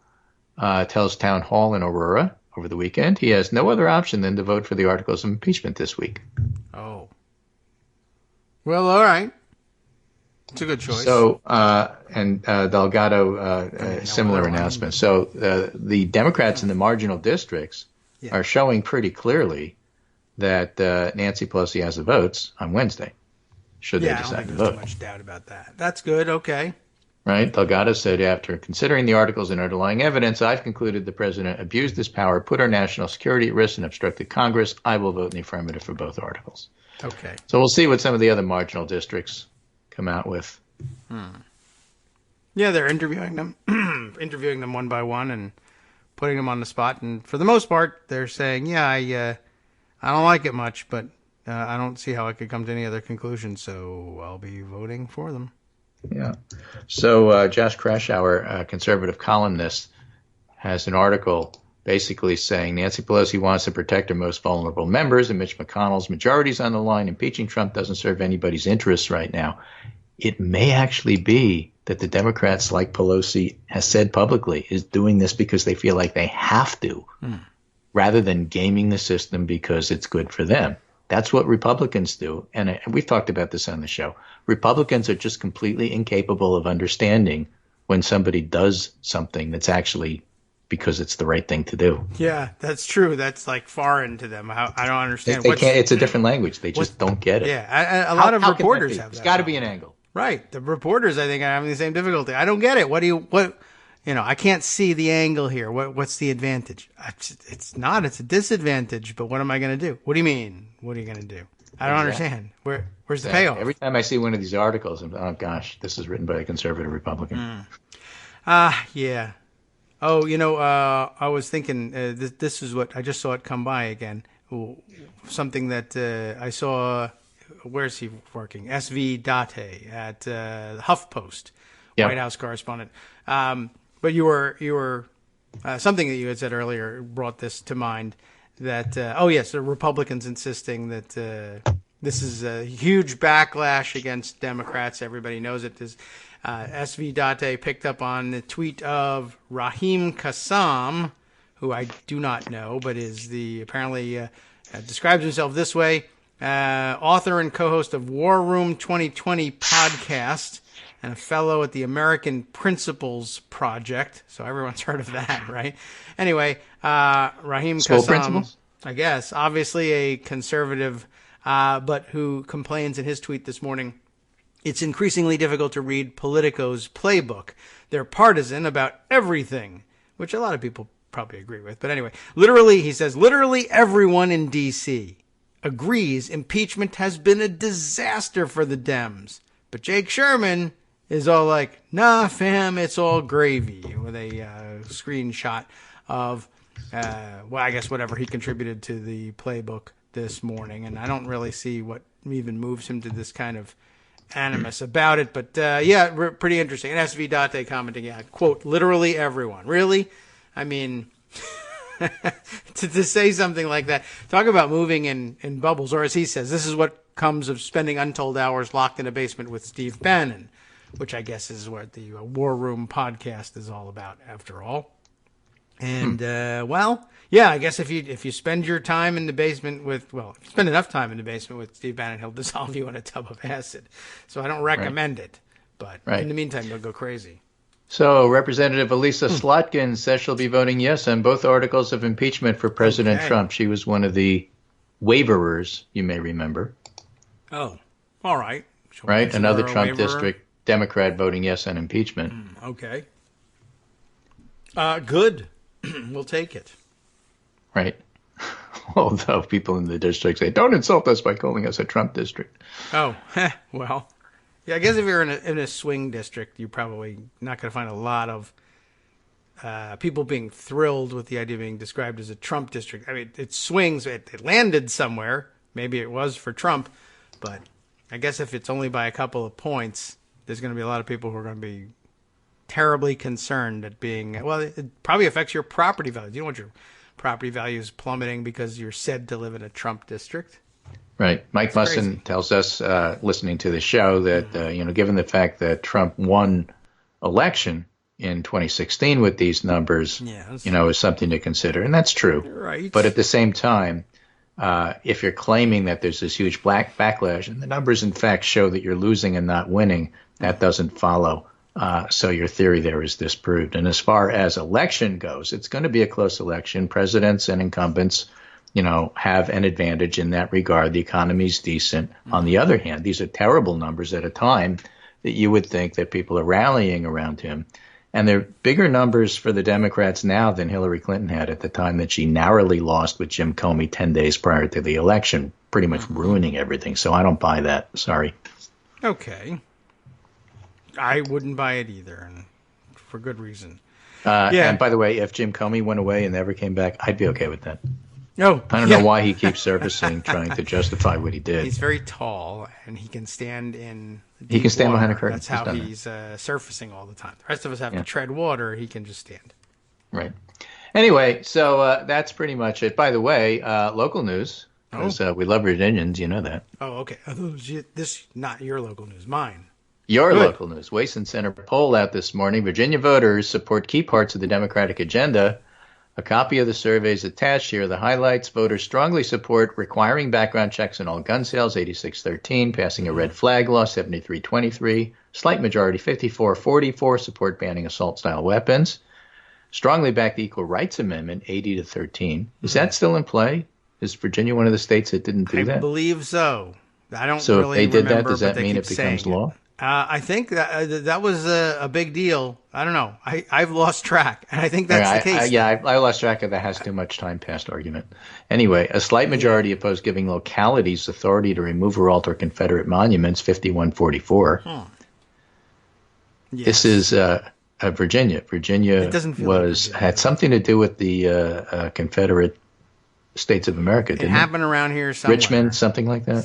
[SPEAKER 4] tells Town Hall in Aurora over the weekend he has no other option than to vote for the articles of impeachment this week.
[SPEAKER 3] Oh. Well, all right. It's a good choice.
[SPEAKER 4] So, Delgado, similar announcement. So the Democrats in the marginal districts are showing pretty clearly that Nancy Pelosi has the votes on Wednesday, should they decide to vote.
[SPEAKER 3] I don't think there's too much doubt about that. That's good. Okay.
[SPEAKER 4] Right. Delgado said, after considering the articles and underlying evidence, I've concluded the president abused his power, put our national security at risk, and obstructed Congress. I will vote in the affirmative for both articles.
[SPEAKER 3] Okay.
[SPEAKER 4] So we'll see what some of the other marginal districts come out with.
[SPEAKER 3] Yeah, they're interviewing them one by one and putting them on the spot. And for the most part, they're saying, I don't like it much, but I don't see how I could come to any other conclusion. So I'll be voting for them.
[SPEAKER 4] Yeah. So Josh Kraushaar, a conservative columnist, has an article basically saying Nancy Pelosi wants to protect her most vulnerable members, and Mitch McConnell's majority's on the line. Impeaching Trump doesn't serve anybody's interests right now. It may actually be that the Democrats, like Pelosi has said publicly, is doing this because they feel like they have to, rather than gaming the system because it's good for them. That's what Republicans do. And we've talked about this on the show. Republicans are just completely incapable of understanding when somebody does something that's actually because it's the right thing to do.
[SPEAKER 3] Yeah, that's true. That's like foreign to them. I don't understand.
[SPEAKER 4] They can't. It's a different language. They just don't get it.
[SPEAKER 3] Yeah, a lot of reporters have that.
[SPEAKER 4] It's got to be an angle.
[SPEAKER 3] Right. The reporters, I think, are having the same difficulty. I don't get it. I can't see the angle here. What's the advantage? It's not. It's a disadvantage. But what am I going to do? What do you mean? What are you going to do? I don't understand. Where's the payoff?
[SPEAKER 4] Every time I see one of these articles, I'm, oh gosh, this is written by a conservative Republican.
[SPEAKER 3] Yeah. Oh, I was thinking this is what I just saw it come by again. Something that I saw. Where's he working? S.V. Date at HuffPost, White House correspondent. But you were something that you had said earlier brought this to mind. That the Republicans insisting that this is a huge backlash against Democrats. Everybody knows it. This S.V. Date picked up on the tweet of Raheem Kassam, who I do not know, but is apparently describes himself this way. Author and co-host of War Room 2020 podcast and a fellow at the American Principles Project. So everyone's heard of that, right? Anyway, Raheem Kassam,
[SPEAKER 4] Principles?
[SPEAKER 3] I guess, obviously a conservative, but who complains in his tweet this morning, it's increasingly difficult to read Politico's playbook. They're partisan about everything, which a lot of people probably agree with. But anyway, he says, literally everyone in D.C. agrees impeachment has been a disaster for the Dems. But Jake Sherman is all like, nah, fam, it's all gravy, with a screenshot of, I guess whatever he contributed to the playbook this morning. And I don't really see what even moves him to this kind of animus about it. But, pretty interesting. And S.V. Date commenting, quote, literally everyone. Really? I mean... to say something like that, talk about moving in bubbles, or as he says, this is what comes of spending untold hours locked in a basement with Steve Bannon, which I guess is what the War Room podcast is all about, after all. And I guess if you spend your time in the basement if you spend enough time in the basement with Steve Bannon, he'll dissolve you in a tub of acid. So I don't recommend it, but in the meantime, you'll go crazy.
[SPEAKER 4] So Representative Elisa Slotkin says she'll be voting yes on both articles of impeachment for President Trump. She was one of the waverers, you may remember. Oh,
[SPEAKER 3] all right.
[SPEAKER 4] Right? Another Trump district Democrat voting yes on impeachment.
[SPEAKER 3] Okay. Good. We'll take it.
[SPEAKER 4] Right. Although people in the district say, don't insult us by calling us a Trump district.
[SPEAKER 3] Oh, well. Yeah, I guess if you're in a swing district, you're probably not going to find a lot of people being thrilled with the idea of being described as a Trump district. I mean, it swings. It landed somewhere. Maybe it was for Trump. But I guess if it's only by a couple of points, there's going to be a lot of people who are going to be terribly concerned at being, it probably affects your property values. You don't want your property values plummeting because you're said to live in a Trump district.
[SPEAKER 4] Right. Mike Musson tells us, listening to the show, that, given the fact that Trump won election in 2016 with these numbers, is something to consider. And that's true.
[SPEAKER 3] Right.
[SPEAKER 4] But at the same time, if you're claiming that there's this huge backlash, and the numbers, in fact, show that you're losing and not winning, that doesn't follow. So your theory there is disproved. And as far as election goes, it's going to be a close election. Presidents and incumbents have an advantage in that regard. The economy's decent. On the other hand, these are terrible numbers at a time that you would think that people are rallying around him. And they're bigger numbers for the Democrats now than Hillary Clinton had at the time that she narrowly lost with Jim Comey 10 days prior to the election, pretty much ruining everything. So I don't buy that. Sorry.
[SPEAKER 3] Okay. I wouldn't buy it either, and for good reason.
[SPEAKER 4] And by the way, if Jim Comey went away and never came back, I'd be okay with that.
[SPEAKER 3] No,
[SPEAKER 4] I don't know why he keeps surfacing, trying to justify what he did.
[SPEAKER 3] He's very tall, and he can stand in
[SPEAKER 4] He can stand
[SPEAKER 3] water.
[SPEAKER 4] behind a curtain.
[SPEAKER 3] That's how he's surfacing all the time. The rest of us have to tread water. He can just stand.
[SPEAKER 4] Right. Anyway, so that's pretty much it. By the way, local news, because we love Virginians, you know that.
[SPEAKER 3] Oh, okay. This not your local news, mine.
[SPEAKER 4] Your
[SPEAKER 3] Good.
[SPEAKER 4] local news. Wason Center poll out this morning. Virginia voters support key parts of the Democratic agenda. A copy of the survey is attached. Here are the highlights. Voters strongly support requiring background checks on all gun sales, 86-13, passing a red flag law, 73-23. Slight majority, 54-44, support banning assault-style weapons. Strongly back the Equal Rights Amendment, 80-13. Is that still in play? Is Virginia one of the states that didn't do that?
[SPEAKER 3] I believe so. I don't
[SPEAKER 4] So
[SPEAKER 3] really
[SPEAKER 4] if they did
[SPEAKER 3] remember,
[SPEAKER 4] that, does
[SPEAKER 3] but
[SPEAKER 4] that mean it becomes law?
[SPEAKER 3] I think that was a big deal. I don't know. I've lost track, and I think that's the case.
[SPEAKER 4] I lost track of that has too much time passed argument. Anyway, a slight majority opposed giving localities authority to remove or alter Confederate monuments, 51-44.
[SPEAKER 3] Yes.
[SPEAKER 4] This is Virginia. Virginia
[SPEAKER 3] It doesn't feel like Virginia.
[SPEAKER 4] had something to do with the Confederate States of America, didn't it?
[SPEAKER 3] happened around here somewhere.
[SPEAKER 4] Richmond, something like that?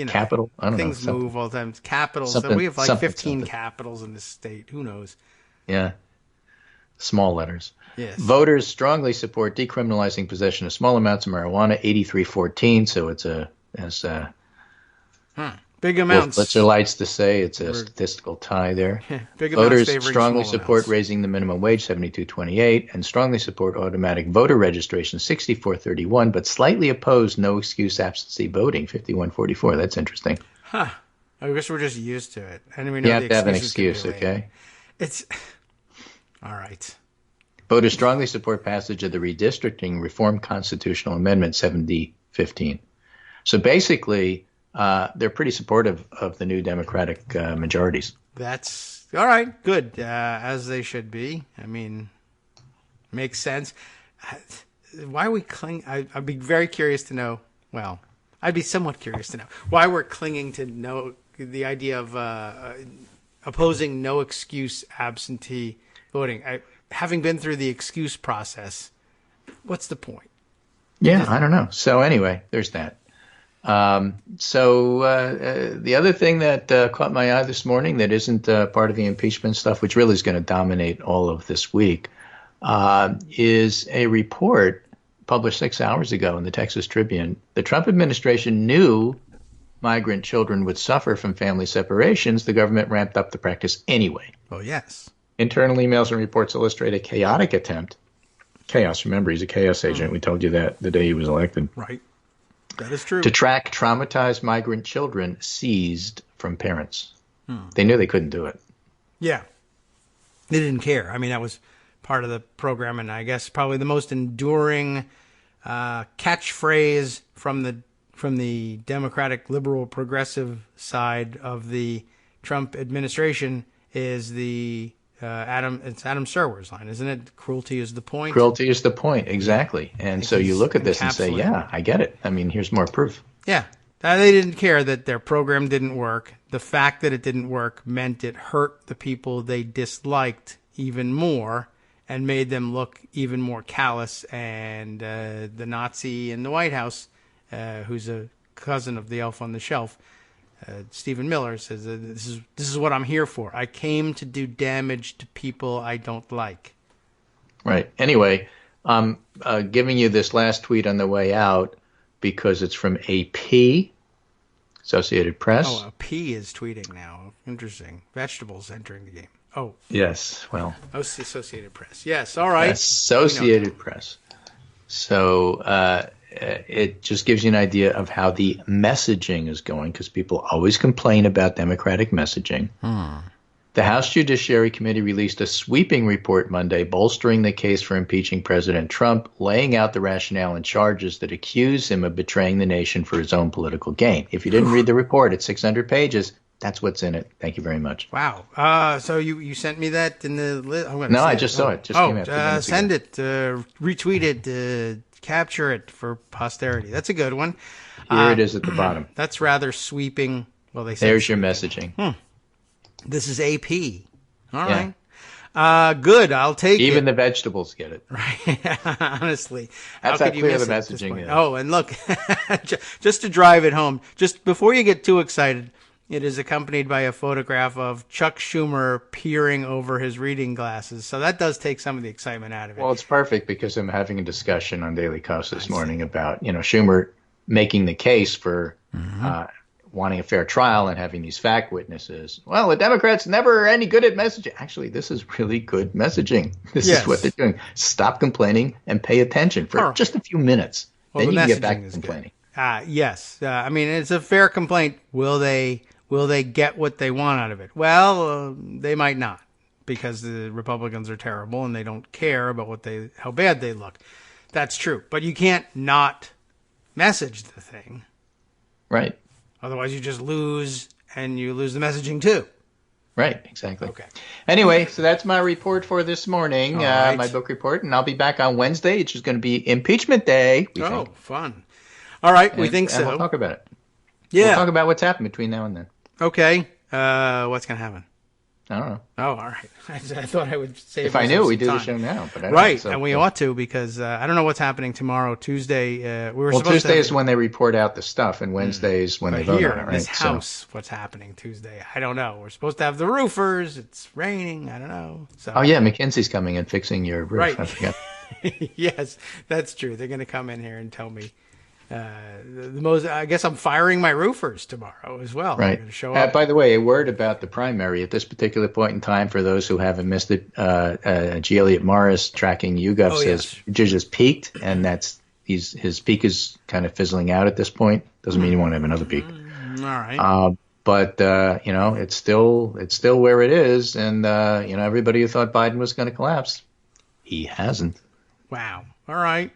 [SPEAKER 4] Capital? I don't know.
[SPEAKER 3] Things move all the time. Capitals. So
[SPEAKER 4] Something-
[SPEAKER 3] we have like
[SPEAKER 4] something,
[SPEAKER 3] 15
[SPEAKER 4] something.
[SPEAKER 3] capitals in this state. Who knows?
[SPEAKER 4] Yeah. Small letters.
[SPEAKER 3] Yes.
[SPEAKER 4] Voters strongly support decriminalizing possession of small amounts of marijuana, 83-14. So it's
[SPEAKER 3] Big amounts.
[SPEAKER 4] Blitzer likes to say it's a statistical tie there.
[SPEAKER 3] Big amounts
[SPEAKER 4] Voters
[SPEAKER 3] favoring
[SPEAKER 4] strongly
[SPEAKER 3] small
[SPEAKER 4] support
[SPEAKER 3] amounts.
[SPEAKER 4] raising the minimum wage, 72-28, and strongly support automatic voter registration, 64-31, but slightly oppose no excuse absentee voting, 51-44. That's interesting.
[SPEAKER 3] I guess we're just used to it. And we know
[SPEAKER 4] You
[SPEAKER 3] the
[SPEAKER 4] have to have an
[SPEAKER 3] excuses can
[SPEAKER 4] excuse,
[SPEAKER 3] be lame.
[SPEAKER 4] okay?
[SPEAKER 3] It's all right.
[SPEAKER 4] Voters strongly support passage of the redistricting reform constitutional amendment 70-15. So basically, they're pretty supportive of the new Democratic majorities.
[SPEAKER 3] That's all right. Good, as they should be. I mean, makes sense. Why we cling? I'd be very curious to know. Well, I'd be somewhat curious to know why we're clinging to the idea of opposing no excuse absentee voting. Having been through the excuse process, what's the point?
[SPEAKER 4] Yeah, I don't know. So anyway, there's that. The other thing that caught my eye this morning that isn't part of the impeachment stuff, which really is going to dominate all of this week, is a report published 6 hours ago in the Texas Tribune. The Trump administration knew migrant children would suffer from family separations. The government ramped up the practice anyway.
[SPEAKER 3] Oh, yes.
[SPEAKER 4] Internal emails and reports illustrate a chaotic attempt. Chaos, remember, he's a chaos agent. We told you that the day he was elected.
[SPEAKER 3] Right. That is true.
[SPEAKER 4] To track traumatized migrant children seized from parents. They knew they couldn't do it.
[SPEAKER 3] Yeah. They didn't care. I mean, that was part of the program, and I guess probably the most enduring catchphrase from the Democratic, liberal, progressive side of the Trump administration is the Adam Serwer's line, isn't it? Cruelty is the point.
[SPEAKER 4] Cruelty is the point, exactly. And so you look at this and say,
[SPEAKER 3] encapsulated.
[SPEAKER 4] yeah, I get it. I mean, here's more proof.
[SPEAKER 3] Yeah. They didn't care that their program didn't work. The fact that it didn't work meant it hurt the people they disliked even more and made them look even more callous. And the Nazi in the White House, who's a cousin of the elf on the shelf, Stephen Miller, says, this is what I'm here for. I came to do damage to people I don't like.
[SPEAKER 4] Right. Anyway, I'm giving you this last tweet on the way out because it's from AP, Associated Press.
[SPEAKER 3] Oh, a P is tweeting now. Interesting. Vegetables entering the game. Oh.
[SPEAKER 4] Yes, well.
[SPEAKER 3] Associated Press. Yes, all right.
[SPEAKER 4] Associated Press. So it just gives you an idea of how the messaging is going, because people always complain about Democratic messaging. The House Judiciary Committee released a sweeping report Monday bolstering the case for impeaching President Trump, laying out the rationale and charges that accuse him of betraying the nation for his own political gain. If you didn't read the report, it's 600 pages. That's what's in it. Thank you very much.
[SPEAKER 3] Wow. So you sent me that in the list?
[SPEAKER 4] No, I just saw it. Just came out 2 minutes
[SPEAKER 3] send
[SPEAKER 4] ago.
[SPEAKER 3] it, retweet it, capture it for posterity. That's a good one.
[SPEAKER 4] Here it is at the bottom.
[SPEAKER 3] That's rather sweeping. Well, they said
[SPEAKER 4] There's your
[SPEAKER 3] sweeping.
[SPEAKER 4] messaging.
[SPEAKER 3] This is AP. All right. Good. I'll take it.
[SPEAKER 4] Even the vegetables get it.
[SPEAKER 3] Right. Honestly.
[SPEAKER 4] That's
[SPEAKER 3] how
[SPEAKER 4] how
[SPEAKER 3] could you
[SPEAKER 4] clear
[SPEAKER 3] miss
[SPEAKER 4] the
[SPEAKER 3] it at this
[SPEAKER 4] messaging
[SPEAKER 3] point?
[SPEAKER 4] is.
[SPEAKER 3] Oh, and look, just to drive it home, just before you get too excited, it is accompanied by a photograph of Chuck Schumer peering over his reading glasses. So that does take some of the excitement out of it.
[SPEAKER 4] Well, it's perfect because I'm having a discussion on Daily Kos this morning about, Schumer making the case for wanting a fair trial and having these fact witnesses. Well, the Democrats never are any good at messaging. Actually, this is really good messaging. This is what they're doing. Stop complaining and pay attention for just a few minutes.
[SPEAKER 3] Well,
[SPEAKER 4] then
[SPEAKER 3] the
[SPEAKER 4] you can get back
[SPEAKER 3] messaging
[SPEAKER 4] to
[SPEAKER 3] is
[SPEAKER 4] complaining.
[SPEAKER 3] Yes. I mean, it's a fair complaint. Will they get what they want out of it? Well, they might not, because the Republicans are terrible and they don't care about how bad they look. That's true. But you can't not message the thing.
[SPEAKER 4] Right.
[SPEAKER 3] Otherwise, you just lose, and you lose the messaging too.
[SPEAKER 4] Right, exactly.
[SPEAKER 3] Okay.
[SPEAKER 4] Anyway, so that's my report for this morning,
[SPEAKER 3] right.
[SPEAKER 4] my book report, and I'll be back on Wednesday, which is going to be impeachment day. We think.
[SPEAKER 3] Fun. All right, we think so.
[SPEAKER 4] And we'll talk about it.
[SPEAKER 3] Yeah.
[SPEAKER 4] We'll talk about what's happened between now and then.
[SPEAKER 3] Okay. What's going to happen?
[SPEAKER 4] I don't know.
[SPEAKER 3] Oh, all right. I thought I would say
[SPEAKER 4] if I knew, we'd do the show now. But I don't
[SPEAKER 3] right,
[SPEAKER 4] know,
[SPEAKER 3] and we ought to, because I don't know what's happening tomorrow, Tuesday.
[SPEAKER 4] Tuesday is when they report out the stuff, and Wednesday is when they vote on it. Right?
[SPEAKER 3] This house, what's happening Tuesday? I don't know. We're supposed to have the roofers. It's raining. I don't know. So.
[SPEAKER 4] Oh yeah, McKinsey's coming and fixing your roof.
[SPEAKER 3] Right.
[SPEAKER 4] I forgot.
[SPEAKER 3] Yes, that's true. They're going to come in here and tell me. I guess I'm firing my roofers tomorrow as well.
[SPEAKER 4] Right.
[SPEAKER 3] They're going to show up.
[SPEAKER 4] By the way, a word about the primary at this particular point in time for those who haven't missed it. G. Elliott Morris tracking YouGov says just peaked, and his peak is kind of fizzling out at this point. Doesn't mean you won't have another peak.
[SPEAKER 3] All right.
[SPEAKER 4] But it's still where it is, and everybody who thought Biden was going to collapse, he hasn't.
[SPEAKER 3] Wow. All right.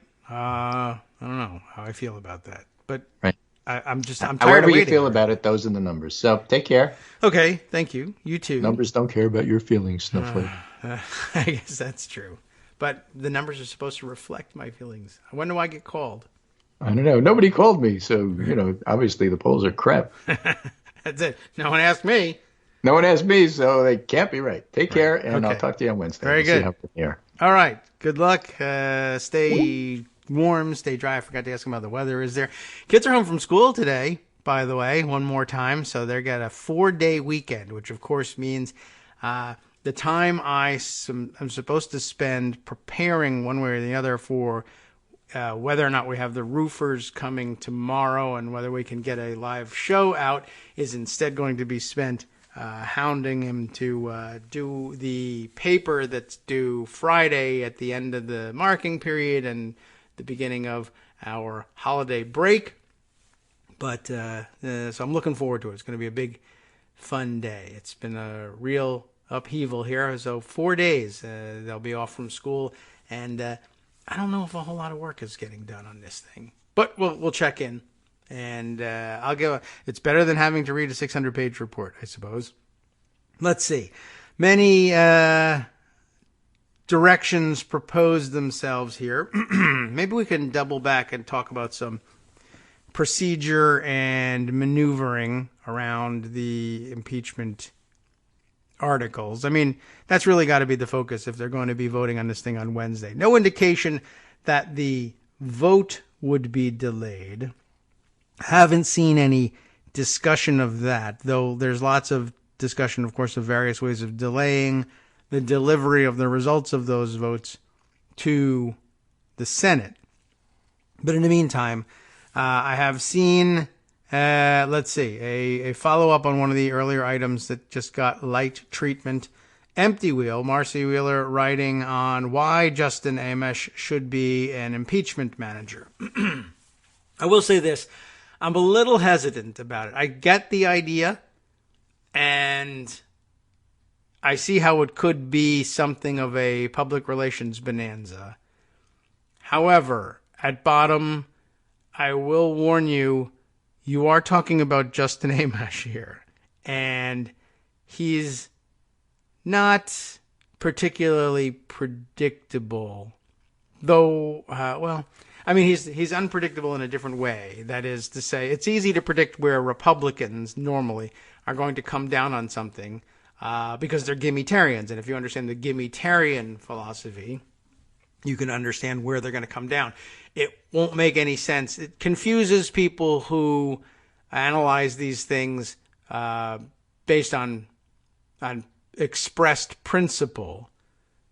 [SPEAKER 3] I don't know how I feel about that, but
[SPEAKER 4] right.
[SPEAKER 3] I'm tired
[SPEAKER 4] However
[SPEAKER 3] of waiting.
[SPEAKER 4] You feel about it, those are the numbers. So take care.
[SPEAKER 3] Okay, thank you. You too.
[SPEAKER 4] Numbers don't care about your feelings, Snowflake.
[SPEAKER 3] I guess that's true, but the numbers are supposed to reflect my feelings. When do I get called?
[SPEAKER 4] I don't know. Nobody called me, so obviously the polls are crap.
[SPEAKER 3] That's it. No one asked me.
[SPEAKER 4] No one asked me, so they can't be right. Take care, and I'll talk to you on Wednesday.
[SPEAKER 3] Very good.
[SPEAKER 4] See how they are.
[SPEAKER 3] All right. Good luck. Stay warm, stay dry. I forgot to ask them how the weather is there. Kids are home from school today, by the way, one more time. So they've got a 4-day weekend, which of course means the time I'm supposed to spend preparing one way or the other for whether or not we have the roofers coming tomorrow and whether we can get a live show out is instead going to be spent hounding him to do the paper that's due Friday at the end of the marking period and the beginning of our holiday break. But so I'm looking forward to it. It's going to be a big, fun day. It's been a real upheaval here. So 4 days they'll be off from school, and I don't know if a whole lot of work is getting done on this thing. But we'll check in, and I'll give. It's better than having to read a 600-page report, I suppose. Let's see. Many directions propose themselves here. Maybe we can double back and talk about some procedure and maneuvering around the impeachment articles. I mean, that's really got to be the focus if they're going to be voting on this thing on Wednesday. No indication that the vote would be delayed. Haven't seen any discussion of that, though there's lots of discussion, of course, of various ways of delaying the delivery of the results of those votes to the Senate. But in the meantime, I have seen, a follow-up on one of the earlier items that just got light treatment. Empty Wheel, Marcy Wheeler writing on why Justin Amash should be an impeachment manager. I will say this. I'm a little hesitant about it. I get the idea, and I see how it could be something of a public relations bonanza. However, at bottom, I will warn you, you are talking about Justin Amash here, and he's not particularly predictable, though, he's unpredictable in a different way. That is to say, it's easy to predict where Republicans normally are going to come down on something because they're gimmitarians. And if you understand the gimmitarian philosophy, you can understand where they're going to come down. It won't make any sense. It confuses people who analyze these things based on expressed principle,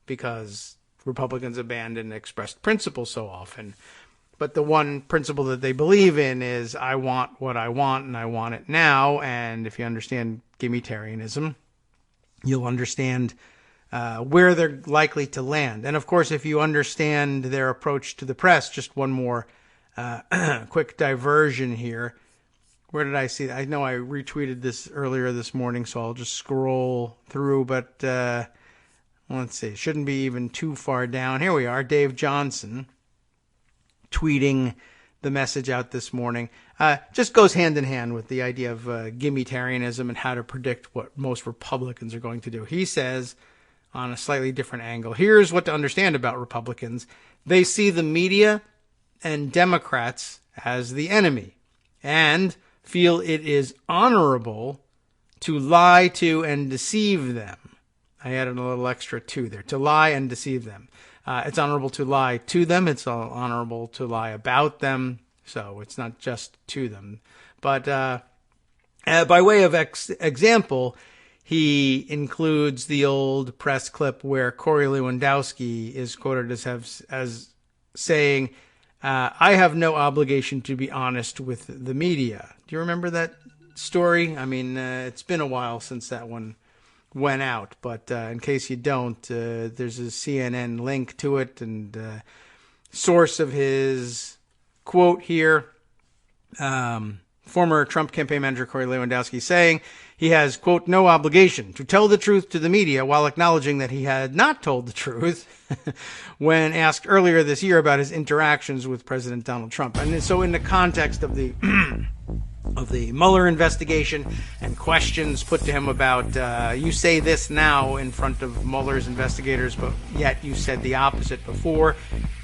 [SPEAKER 3] because Republicans abandon expressed principle so often. But the one principle that they believe in is I want what I want and I want it now. And if you understand gimmitarianism, you'll understand where they're likely to land. And of course, if you understand their approach to the press, just one more quick diversion here. Where did I see that? I know I retweeted this earlier this morning, so I'll just scroll through. But let's see. It shouldn't be even too far down. Here we are. Dave Johnson tweeting the message out this morning. Just goes hand in hand with the idea of gimmitarianism and how to predict what most Republicans are going to do. He says, on a slightly different angle, here's what to understand about Republicans. They see the media and Democrats as the enemy and feel it is honorable to lie to and deceive them. I added a little extra to there, to lie and deceive them. It's honorable to lie to them. It's honorable to lie about them. So it's not just to them. But by way of example, he includes the old press clip where Corey Lewandowski is quoted as saying, I have no obligation to be honest with the media. Do you remember that story? I mean, it's been a while since that one went out, but in case you don't, there's a CNN link to it, and source of his quote here, former Trump campaign manager Corey Lewandowski saying he has, quote, no obligation to tell the truth to the media, while acknowledging that he had not told the truth when asked earlier this year about his interactions with President Donald Trump. And so in the context of the of the Mueller investigation and questions put to him about, you say this now in front of Mueller's investigators, but yet you said the opposite before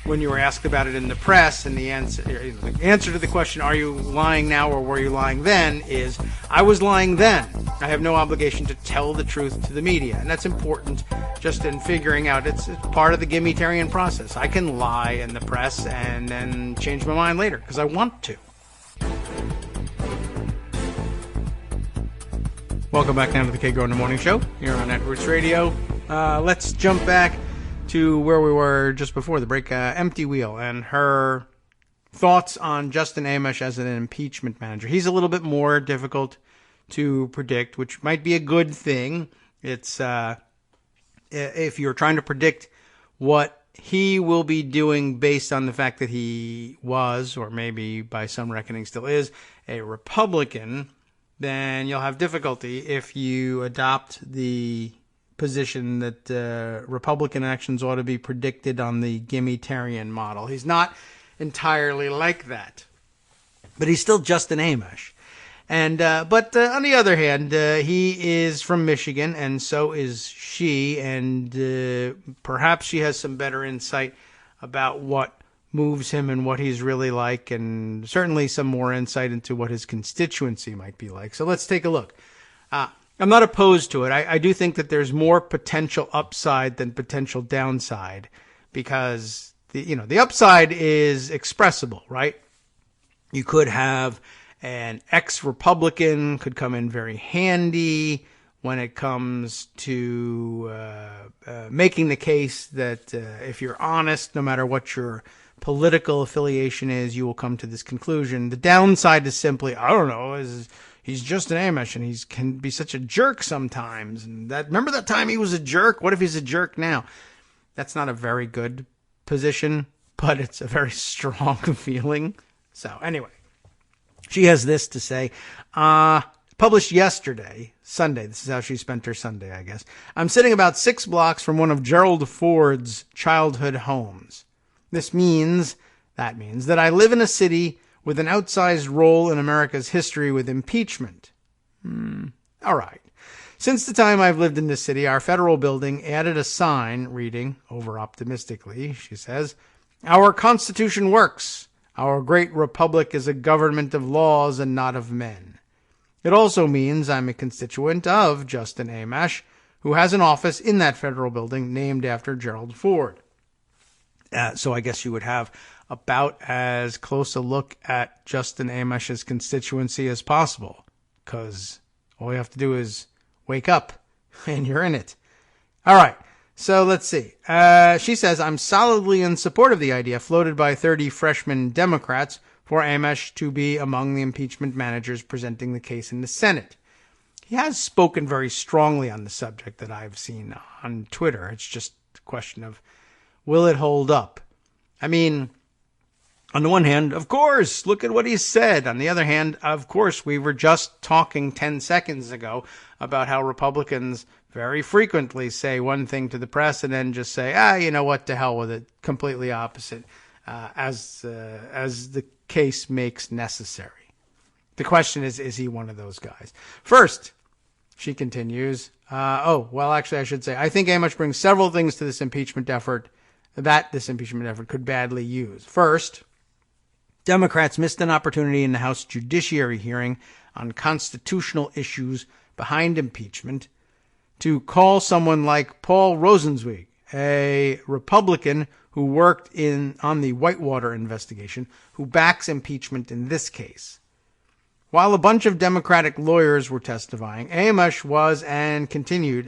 [SPEAKER 3] when you were asked about it in the press. And the answer to the question, are you lying now or were you lying then, is I was lying then. I have no obligation to tell the truth to the media. And that's important just in figuring out it's part of the gimmitarian process. I can lie in the press and then change my mind later because I want to. Welcome back now to the Kagro in the Morning Show here on Networks Radio. Let's jump back to where we were just before the break. Empty Wheel and her thoughts on Justin Amash as an impeachment manager. He's a little bit more difficult to predict, which might be a good thing. It's if you're trying to predict what he will be doing based on the fact that he was, or maybe by some reckoning still is, a Republican, then you'll have difficulty if you adopt the position that Republican actions ought to be predicted on the gimmitarian model. He's not entirely like that, but he's still Justin Amash. And but on the other hand, he is from Michigan, and so is she, and perhaps she has some better insight about what moves him and what he's really like, and certainly some more insight into what his constituency might be like. So let's take a look. I'm not opposed to it. I do think that there's more potential upside than potential downside, because the upside is expressible, right? You could have an ex-Republican could come in very handy when it comes to making the case that if you're honest, no matter what your political affiliation is, you will come to this conclusion. The downside is simply, I don't know, he's Justin Amash and he can be such a jerk sometimes. And remember that time he was a jerk? What if he's a jerk now? That's not a very good position, but it's a very strong feeling. So anyway, she has this to say. Published yesterday, Sunday. This is how she spent her Sunday, I guess. I'm sitting about 6 blocks from one of Gerald Ford's childhood homes. That means that I live in a city with an outsized role in America's history with impeachment. All right. Since the time I've lived in this city, our federal building added a sign reading, over-optimistically, she says, "Our Constitution works. Our great republic is a government of laws and not of men." It also means I'm a constituent of Justin Amash, who has an office in that federal building named after Gerald Ford. So I guess you would have about as close a look at Justin Amash's constituency as possible, because all you have to do is wake up and you're in it. All right. So let's see. She says, I'm solidly in support of the idea floated by 30 freshman Democrats for Amash to be among the impeachment managers presenting the case in the Senate. He has spoken very strongly on the subject that I've seen on Twitter. It's just a question of, will it hold up? I mean, on the one hand, of course, look at what he said. On the other hand, of course, we were just talking 10 seconds ago about how Republicans very frequently say one thing to the press and then just say, you know what, to hell with it, completely opposite, as the case makes necessary. The question is he one of those guys? First, she continues, actually, I should say, I think Amash brings several things to this impeachment effort that this impeachment effort could badly use. First, Democrats missed an opportunity in the House Judiciary hearing on constitutional issues behind impeachment to call someone like Paul Rosenzweig, a Republican who worked on the Whitewater investigation, who backs impeachment in this case. While a bunch of Democratic lawyers were testifying, Amash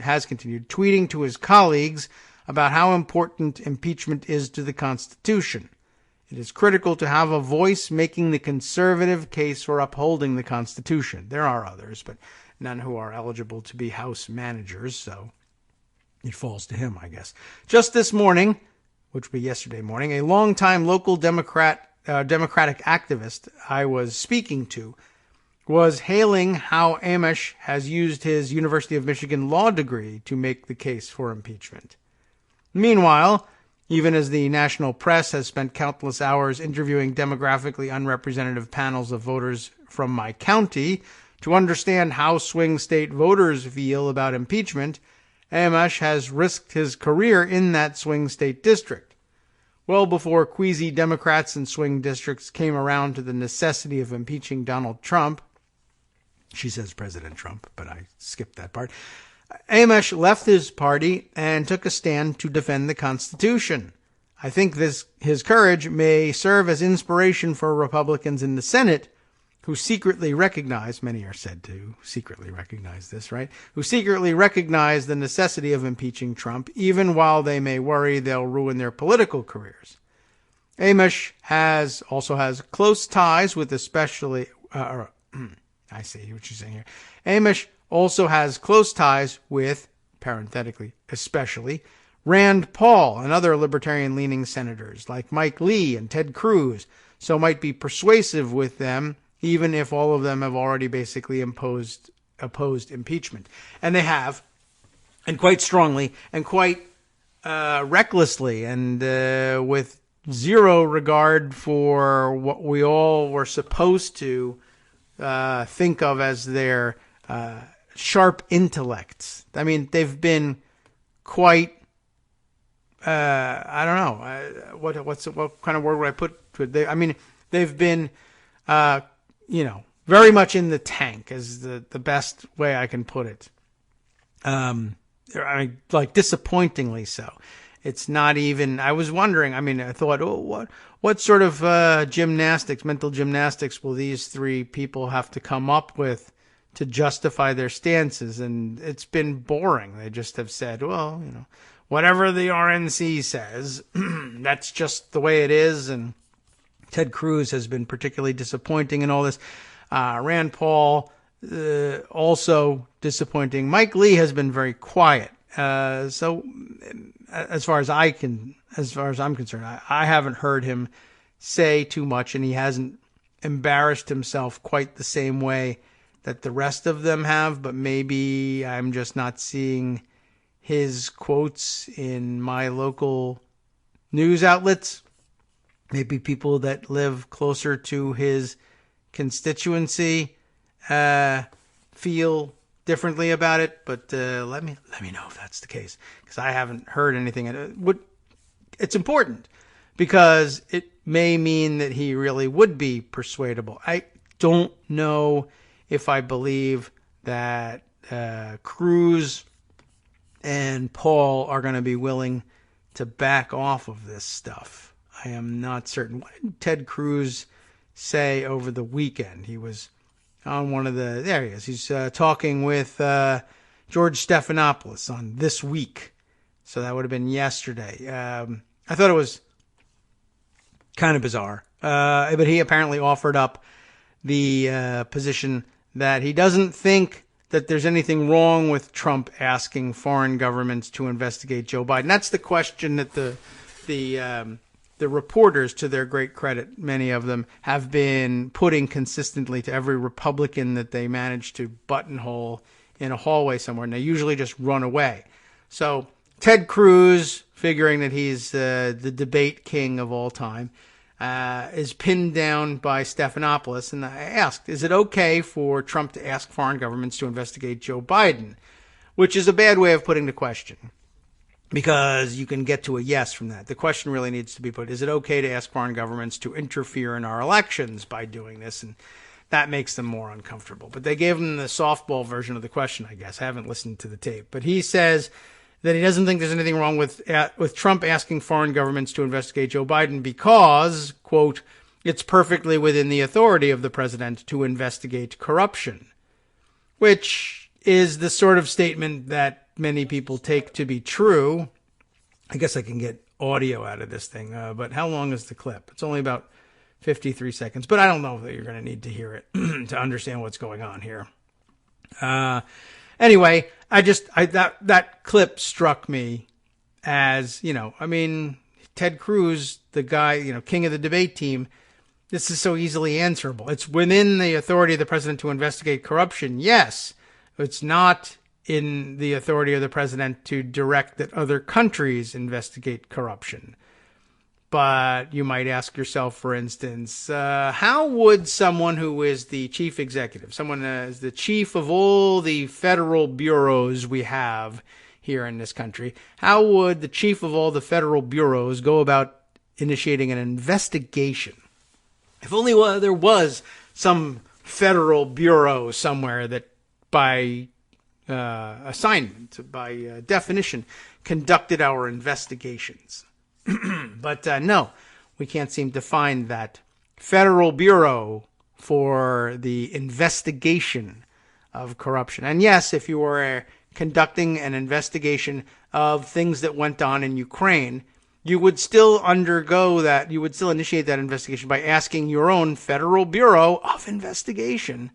[SPEAKER 3] has continued tweeting to his colleagues about how important impeachment is to the Constitution. It is critical to have a voice making the conservative case for upholding the Constitution. There are others, but none who are eligible to be House managers, so it falls to him, I guess. Just this morning, which would be yesterday morning, a longtime local Democratic activist I was speaking to was hailing how Amash has used his University of Michigan law degree to make the case for impeachment. Meanwhile, even as the national press has spent countless hours interviewing demographically unrepresentative panels of voters from my county to understand how swing state voters feel about impeachment, Amash has risked his career in that swing state district. Well before queasy Democrats in swing districts came around to the necessity of impeaching Donald Trump, she says President Trump, but I skipped that part, Amash left his party and took a stand to defend the Constitution. I think his courage may serve as inspiration for Republicans in the Senate who secretly recognize, many are said to secretly recognize this, right? Who secretly recognize the necessity of impeaching Trump, even while they may worry they'll ruin their political careers. Amash also has close ties with I see what you're saying here. Amash also has close ties with, parenthetically, especially, Rand Paul and other libertarian-leaning senators like Mike Lee and Ted Cruz, so might be persuasive with them, even if all of them have already basically opposed impeachment. And they have, and quite strongly, and quite recklessly, and with zero regard for what we all were supposed to think of as their sharp intellects. I mean, they've been quite, I don't know, what kind of word would I put to it? They've been, very much in the tank is the best way I can put it. Disappointingly so. It's not even, I was wondering, I thought, what sort of mental gymnastics will these three people have to come up with to justify their stances? And it's been boring. They just have said, whatever the RNC says, that's just the way it is. And Ted Cruz has been particularly disappointing in all this. Rand Paul, also disappointing. Mike Lee has been very quiet. So as far as I'm concerned, I haven't heard him say too much, and he hasn't embarrassed himself quite the same way that the rest of them have, but maybe I'm just not seeing his quotes in my local news outlets. Maybe people that live closer to his constituency feel differently about it, but let me know if that's the case, because I haven't heard anything. It's important because it may mean that he really would be persuadable. I don't know if I believe that Cruz and Paul are going to be willing to back off of this stuff. I am not certain. What did Ted Cruz say over the weekend? He was on one of the, there he is. He's talking with George Stephanopoulos on This Week. So that would have been yesterday. I thought it was kind of bizarre. But he apparently offered up the position that he doesn't think that there's anything wrong with Trump asking foreign governments to investigate Joe Biden. That's the question that the reporters, to their great credit, many of them, have been putting consistently to every Republican that they manage to buttonhole in a hallway somewhere. And they usually just run away. So Ted Cruz, figuring that he's the debate king of all time, is pinned down by Stephanopoulos. And I asked, is it okay for Trump to ask foreign governments to investigate Joe Biden? Which is a bad way of putting the question, because you can get to a yes from that. The question really needs to be put, is it okay to ask foreign governments to interfere in our elections by doing this? And that makes them more uncomfortable. But they gave him the softball version of the question, I guess. I haven't listened to the tape. But he says that he doesn't think there's anything wrong with Trump asking foreign governments to investigate Joe Biden because, quote, it's perfectly within the authority of the president to investigate corruption, which is the sort of statement that many people take to be true. I guess I can get audio out of this thing, but how long is the clip? It's only about 53 seconds, but I don't know that you're going to need to hear it to understand what's going on here. Anyway, that clip struck me as, Ted Cruz, the guy, king of the debate team. This is so easily answerable. It's within the authority of the president to investigate corruption. Yes, it's not in the authority of the president to direct that other countries investigate corruption. But you might ask yourself, for instance, how would someone who is the chief executive, someone as the chief of all the federal bureaus we have here in this country, how would the chief of all the federal bureaus go about initiating an investigation? If only there was some federal bureau somewhere that by assignment, by definition, conducted our investigations. But no, we can't seem to find that federal bureau for the investigation of corruption. And yes, if you were conducting an investigation of things that went on in Ukraine, you would still undergo that. You would still initiate that investigation by asking your own Federal Bureau of Investigation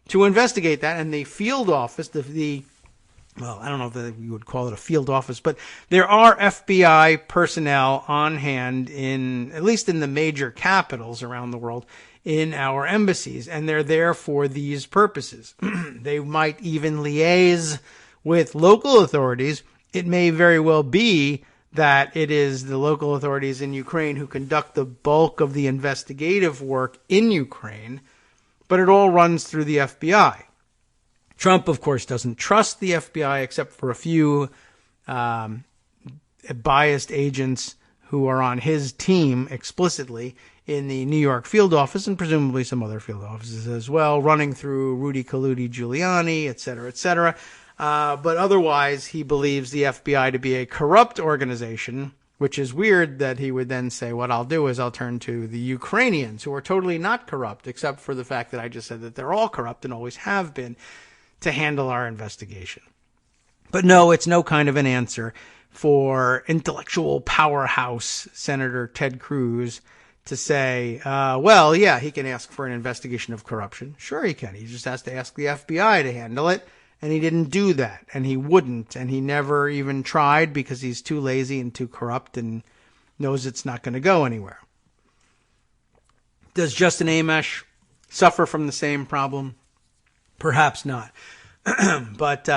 [SPEAKER 3] to investigate that. And the field office, well, I don't know if you would call it a field office, but there are FBI personnel on hand at least in the major capitals around the world, in our embassies, and they're there for these purposes. They might even liaise with local authorities. It may very well be that it is the local authorities in Ukraine who conduct the bulk of the investigative work in Ukraine, but it all runs through the FBI. Trump, of course, doesn't trust the FBI except for a few biased agents who are on his team explicitly in the New York field office and presumably some other field offices as well, running through Rudy Giuliani, et cetera, et cetera. But otherwise, he believes the FBI to be a corrupt organization, which is weird that he would then say, what I'll do is I'll turn to the Ukrainians, who are totally not corrupt, except for the fact that I just said that they're all corrupt and always have been, to handle our investigation. But no, it's no kind of an answer for intellectual powerhouse Senator Ted Cruz to say, well, yeah, he can ask for an investigation of corruption. Sure he can. He just has to ask the FBI to handle it. And he didn't do that. And he wouldn't. And he never even tried because he's too lazy and too corrupt and knows it's not going to go anywhere. Does Justin Amash suffer from the same problem? Perhaps not. But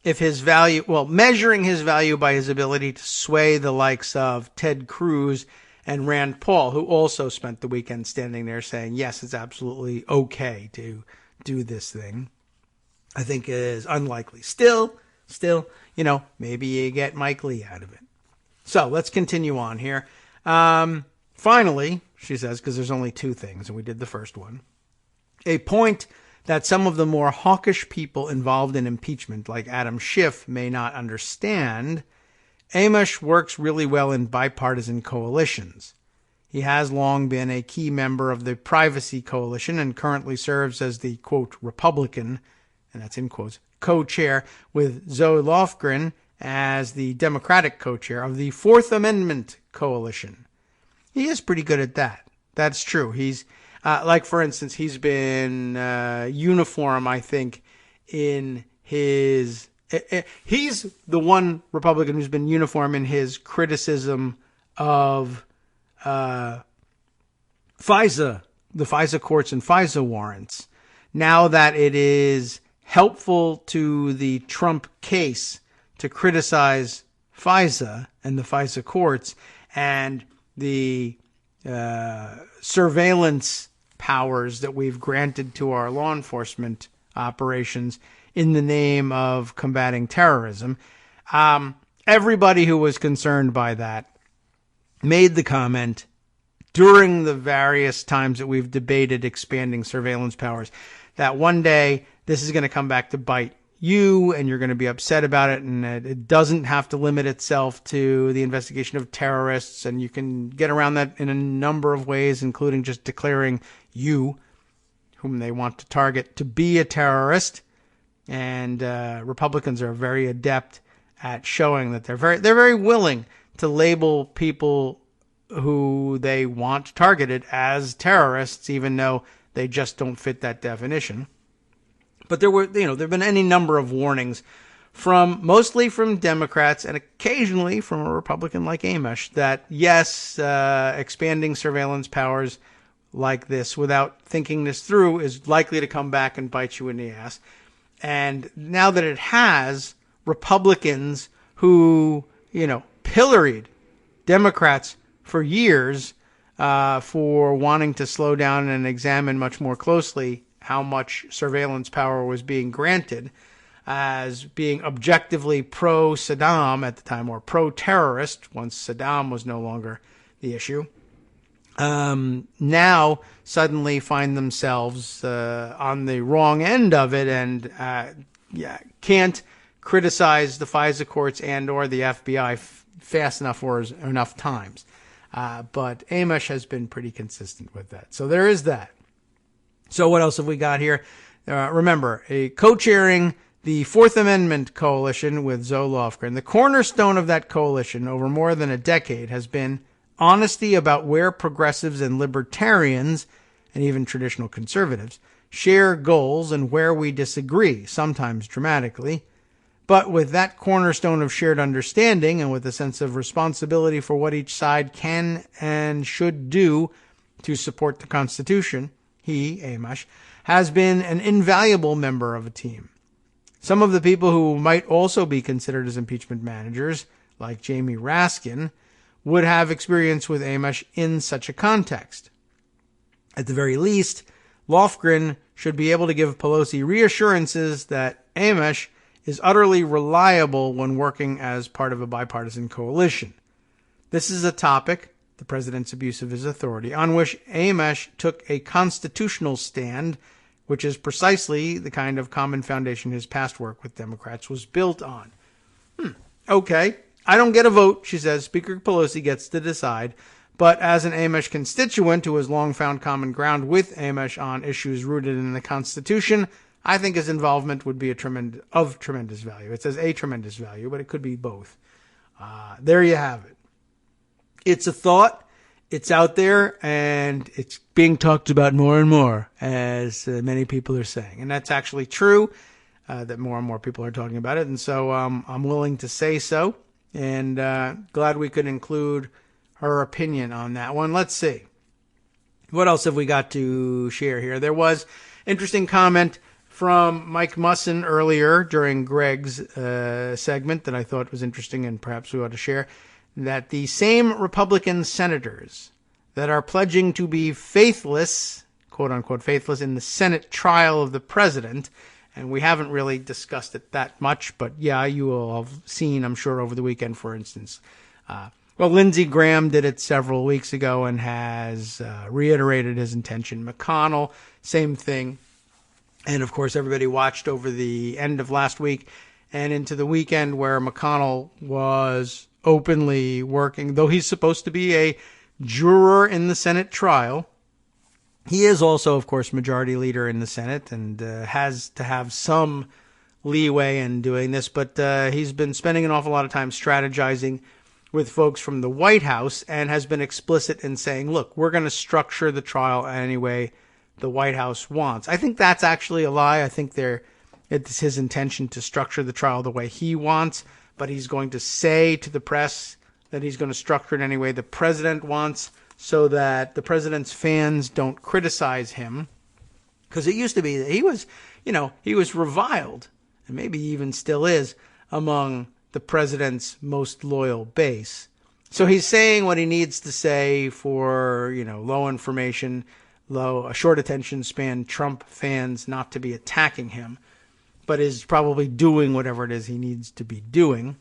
[SPEAKER 3] if his value, measuring his value by his ability to sway the likes of Ted Cruz and Rand Paul, who also spent the weekend standing there saying, yes, it's absolutely okay to do this thing, I think is unlikely. Still, maybe you get Mike Lee out of it. So let's continue on here. Finally, she says, because there's only two things, and we did the first one, a point that some of the more hawkish people involved in impeachment, like Adam Schiff, may not understand. Amash works really well in bipartisan coalitions. He has long been a key member of the Privacy Coalition and currently serves as the, quote, Republican, and that's in quotes, co-chair with Zoe Lofgren as the Democratic co-chair of the Fourth Amendment Coalition. He is pretty good at that. That's true. He's, like, for instance, he's been uniform, I think, in his... He's the one Republican who's been uniform in his criticism of FISA, the FISA courts and FISA warrants. Now that it is helpful to the Trump case to criticize FISA and the FISA courts and the surveillance powers that we've granted to our law enforcement operations in the name of combating terrorism. Everybody who was concerned by that made the comment during the various times that we've debated expanding surveillance powers that one day this is going to come back to bite you and you're going to be upset about it, and it doesn't have to limit itself to the investigation of terrorists, and you can get around that in a number of ways, including just declaring you, whom they want to target, to be a terrorist. And Republicans are very adept at showing that they're very willing to label people who they want targeted as terrorists, even though they just don't fit that definition. But there've been any number of warnings mostly from Democrats and occasionally from a Republican like Amish that yes, expanding surveillance powers like this without thinking this through is likely to come back and bite you in the ass. And now that it has, Republicans who, pilloried Democrats for years for wanting to slow down and examine much more closely how much surveillance power was being granted as being objectively pro-Saddam at the time, or pro-terrorist once Saddam was no longer the issue, now suddenly find themselves on the wrong end of it and can't criticize the FISA courts and or the FBI fast enough or enough times. But Amish has been pretty consistent with that. So there is that. So what else have we got here? Remember, co-chairing the Fourth Amendment Coalition with Zoe Lofgren. The cornerstone of that coalition over more than a decade has been honesty about where progressives and libertarians, and even traditional conservatives, share goals and where we disagree, sometimes dramatically. But with that cornerstone of shared understanding and with a sense of responsibility for what each side can and should do to support the Constitution, he, Amish, has been an invaluable member of a team. Some of the people who might also be considered as impeachment managers, like Jamie Raskin, would have experience with Amish in such a context. At the very least, Lofgren should be able to give Pelosi reassurances that Amish is utterly reliable when working as part of a bipartisan coalition. This is a topic, the president's abuse of his authority, on which Amish took a constitutional stand, which is precisely the kind of common foundation his past work with Democrats was built on. Okay, I don't get a vote, she says. Speaker Pelosi gets to decide. But as an Amish constituent who has long found common ground with Amish on issues rooted in the Constitution, I think his involvement would be of tremendous value. It says a tremendous value, but it could be both. There you have it. It's a thought. It's out there, and it's being talked about more and more, as many people are saying. And that's actually true, that more and more people are talking about it. And so I'm willing to say so, and glad we could include her opinion on that one. Let's see. What else have we got to share here? There was interesting comment from Mike Musson earlier during Greg's segment that I thought was interesting and perhaps we ought to share, that the same Republican senators that are pledging to be faithless, quote-unquote faithless, in the Senate trial of the president, and we haven't really discussed it that much, but yeah, you will have seen, I'm sure, over the weekend, for instance. Well, Lindsey Graham did it several weeks ago and has reiterated his intention. McConnell, same thing. And, of course, everybody watched over the end of last week and into the weekend where McConnell was openly working, though he's supposed to be a juror in the Senate trial. He is also, of course, majority leader in the Senate and has to have some leeway in doing this, but he's been spending an awful lot of time strategizing with folks from the White House and has been explicit in saying, look, we're going to structure the trial any way the White House wants. I think that's actually a lie. I think it's his intention to structure the trial the way he wants, but he's going to say to the press that he's going to structure it any way the president wants so that the president's fans don't criticize him. Because it used to be that he was reviled, and maybe even still is, among the president's most loyal base. So he's saying what he needs to say for, low information, a short attention span Trump fans not to be attacking him, but is probably doing whatever it is he needs to be doing.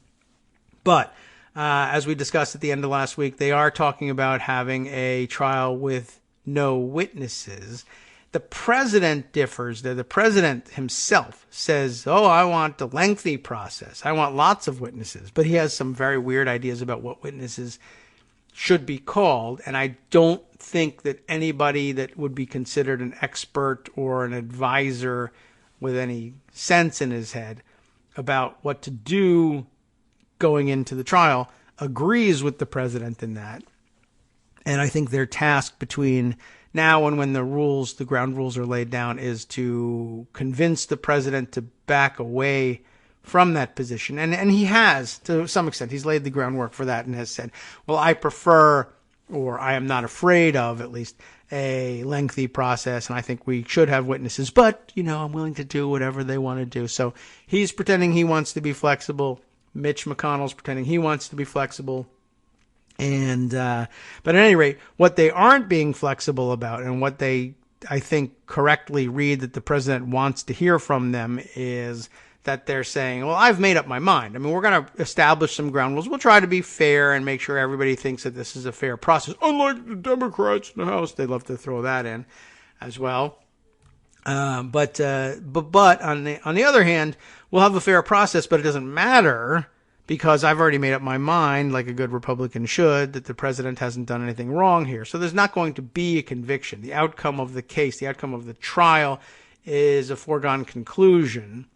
[SPEAKER 3] But as we discussed at the end of last week, they are talking about having a trial with no witnesses. The president differs there. The president himself says, I want a lengthy process. I want lots of witnesses. But he has some very weird ideas about what witnesses should be called. And I don't think that anybody that would be considered an expert or an advisor with any sense in his head about what to do going into the trial agrees with the president in that. And I think their task between now and when the ground rules are laid down is to convince the president to back away from that position. And he has, to some extent, he's laid the groundwork for that and has said, well, I prefer, or I am not afraid of, at least, a lengthy process, and I think we should have witnesses, but, I'm willing to do whatever they want to do. So he's pretending he wants to be flexible. Mitch McConnell's pretending he wants to be flexible. And but at any rate, what they aren't being flexible about, and what they, I think, correctly read that the president wants to hear from them, is that they're saying, well, I've made up my mind. I mean, we're going to establish some ground rules. We'll try to be fair and make sure everybody thinks that this is a fair process. Unlike the Democrats in the House, they'd love to throw that in as well. But on the other hand, we'll have a fair process, but it doesn't matter because I've already made up my mind, like a good Republican should, that the president hasn't done anything wrong here. So there's not going to be a conviction. The outcome of the case, the outcome of the trial is a foregone conclusion.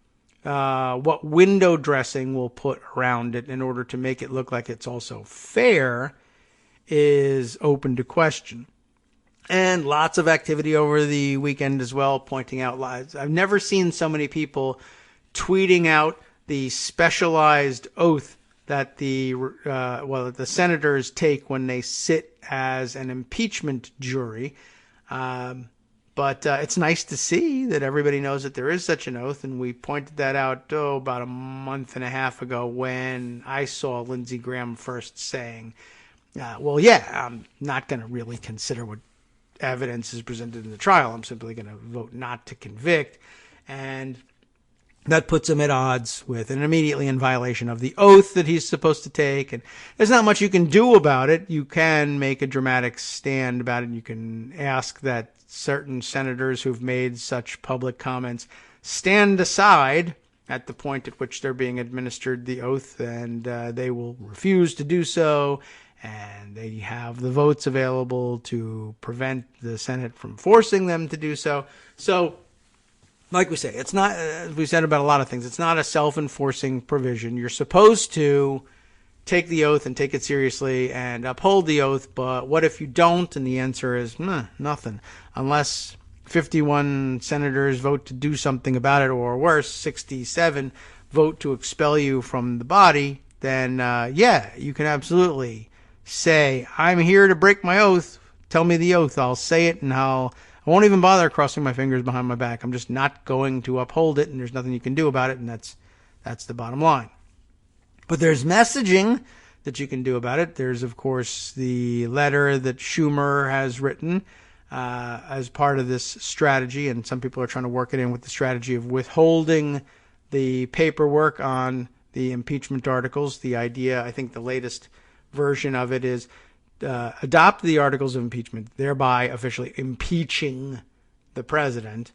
[SPEAKER 3] What window dressing we'll put around it in order to make it look like it's also fair is open to question. And lots of activity over the weekend as well, pointing out lies. I've never seen so many people tweeting out the specialized oath that the senators take when they sit as an impeachment jury. But it's nice to see that everybody knows that there is such an oath, and we pointed that out about a month and a half ago when I saw Lindsey Graham first saying, I'm not going to really consider what evidence is presented in the trial. I'm simply going to vote not to convict. And that puts him at odds with and immediately in violation of the oath that he's supposed to take. And there's not much you can do about it. You can make a dramatic stand about it. You can ask that certain senators who've made such public comments stand aside at the point at which they're being administered the oath, and they will refuse to do so. And they have the votes available to prevent the Senate from forcing them to do so. So, like we say, it's not, as we said about a lot of things, it's not a self-enforcing provision. You're supposed to take the oath and take it seriously and uphold the oath, but what if you don't? And the answer is nothing. Unless 51 senators vote to do something about it, or worse, 67 vote to expel you from the body, then you can absolutely say, I'm here to break my oath. Tell me the oath. I'll say it, and I won't even bother crossing my fingers behind my back. I'm just not going to uphold it, and there's nothing you can do about it, and that's the bottom line. But there's messaging that you can do about it. There's, of course, the letter that Schumer has written as part of this strategy, and some people are trying to work it in with the strategy of withholding the paperwork on the impeachment articles. The idea, I think the latest version of it is adopt the articles of impeachment, thereby officially impeaching the president,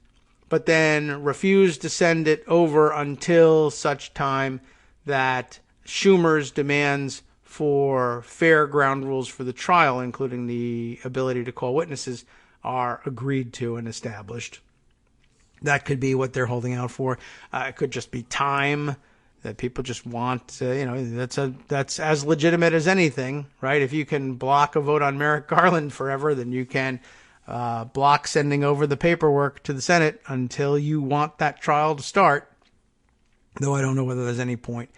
[SPEAKER 3] but then refuse to send it over until such time that Schumer's demands for fair ground rules for the trial, including the ability to call witnesses, are agreed to and established. That could be what they're holding out for. It could just be time that people just want. That's as legitimate as anything, right? If you can block a vote on Merrick Garland forever, then you can block sending over the paperwork to the Senate until you want that trial to start. Though I don't know whether there's any point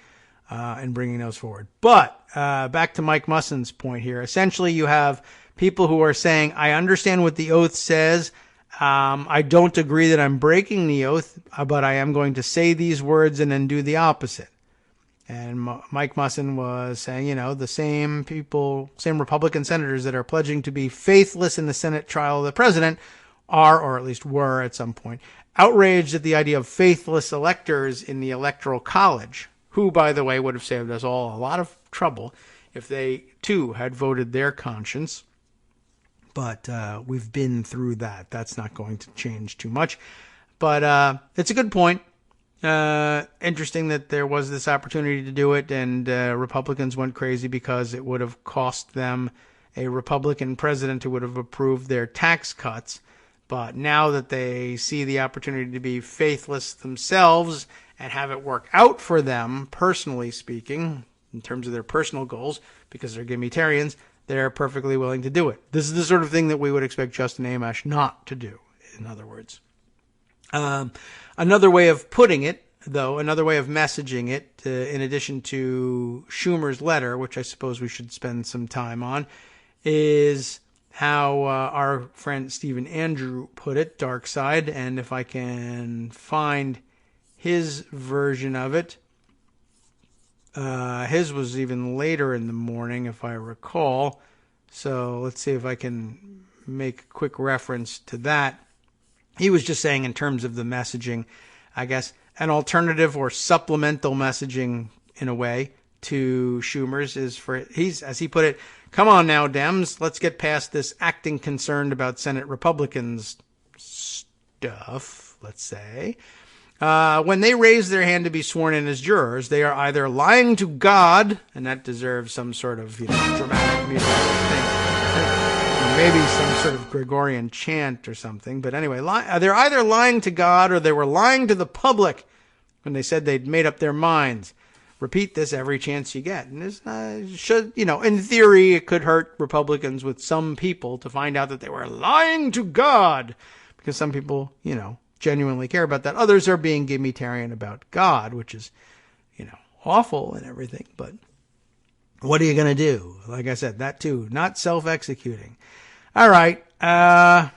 [SPEAKER 3] in bringing those forward. But back to Mike Musson's point here. Essentially, you have people who are saying, I understand what the oath says. I don't agree that I'm breaking the oath, but I am going to say these words and then do the opposite. And Mike Musson was saying, the same people, same Republican senators that are pledging to be faithless in the Senate trial of the president are, or at least were at some point, outraged at the idea of faithless electors in the Electoral College, who, by the way, would have saved us all a lot of trouble if they, too, had voted their conscience. But we've been through that. That's not going to change too much. But it's a good point. Interesting that there was this opportunity to do it, and Republicans went crazy because it would have cost them a Republican president who would have approved their tax cuts. But now that they see the opportunity to be faithless themselves and have it work out for them, personally speaking, in terms of their personal goals, because they're gimmitarians, they're perfectly willing to do it. This is the sort of thing that we would expect Justin Amash not to do, in other words. Another way of putting it, though, another way of messaging it, in addition to Schumer's letter, which I suppose we should spend some time on, is how our friend Stephen Andrew put it, Dark Side, and if I can find his version of it. His was even later in the morning, if I recall. So let's see if I can make a quick reference to that. He was just saying in terms of the messaging, I guess, an alternative or supplemental messaging in a way to Schumer's is as he put it, come on now, Dems, let's get past this acting concerned about Senate Republicans stuff, let's say. When they raise their hand to be sworn in as jurors, they are either lying to God, and that deserves some sort of dramatic music thing, or maybe some sort of Gregorian chant or something. But anyway, they're either lying to God or they were lying to the public when they said they'd made up their minds. Repeat this every chance you get. And this in theory, it could hurt Republicans with some people to find out that they were lying to God, because some people, genuinely care about that. Others are being gimmitarian about God, which is, awful and everything. But what are you going to do? Like I said, that too, not self-executing. All right. Oh,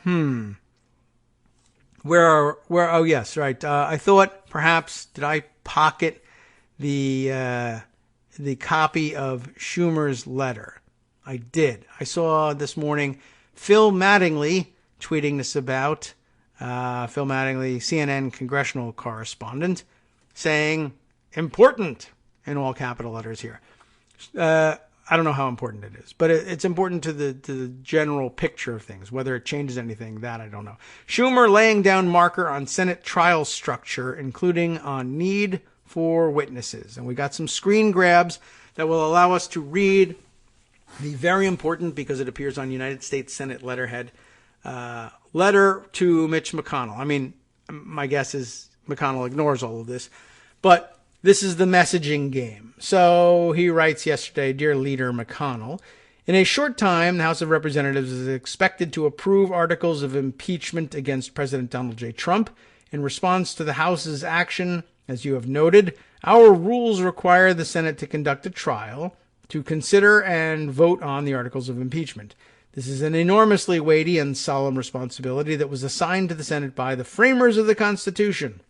[SPEAKER 3] yes, right. I thought perhaps, did I pocket the copy of Schumer's letter? I did. I saw this morning Phil Mattingly tweeting this about, Phil Mattingly, CNN congressional correspondent, saying, important, in all capital letters here. I don't know how important it is, but it's important to the general picture of things. Whether it changes anything, that I don't know. Schumer laying down marker on Senate trial structure, including on need for witnesses. And we got some screen grabs that will allow us to read the very important, because it appears on United States Senate letterhead, letter to Mitch McConnell. I mean, my guess is McConnell ignores all of this, but this is the messaging game. So he writes yesterday, Dear Leader McConnell, in a short time, the House of Representatives is expected to approve articles of impeachment against President Donald J. Trump. In response to the House's action, as you have noted, our rules require the Senate to conduct a trial to consider and vote on the articles of impeachment. This is an enormously weighty and solemn responsibility that was assigned to the Senate by the framers of the Constitution.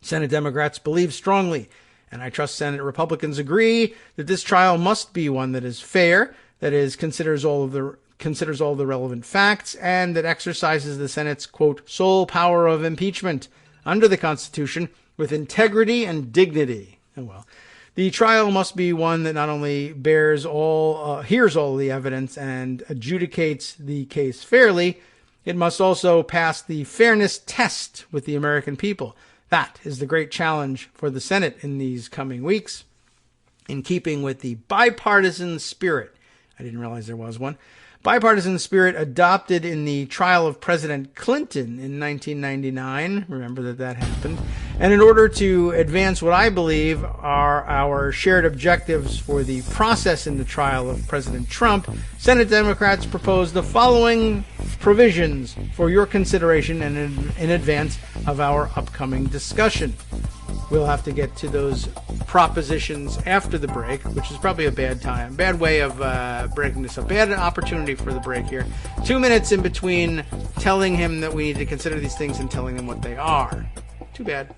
[SPEAKER 3] Senate Democrats believe strongly, and I trust Senate Republicans agree, that this trial must be one that is fair, that is, considers all the relevant facts, and that exercises the Senate's, quote, sole power of impeachment under the Constitution with integrity and dignity. Oh, well. The trial must be one that not only hears all the evidence and adjudicates the case fairly, it must also pass the fairness test with the American people. That is the great challenge for the Senate in these coming weeks. In keeping with the bipartisan spirit, I didn't realize there was one, bipartisan spirit adopted in the trial of President Clinton in 1999. Remember that happened. And in order to advance what I believe are our shared objectives for the process in the trial of President Trump, Senate Democrats proposed the following provisions for your consideration and in advance of our upcoming discussion. We'll have to get to those propositions after the break, which is probably a bad way of breaking this up. Bad opportunity for the break here. 2 minutes in between telling him that we need to consider these things and telling him what they are. Too bad.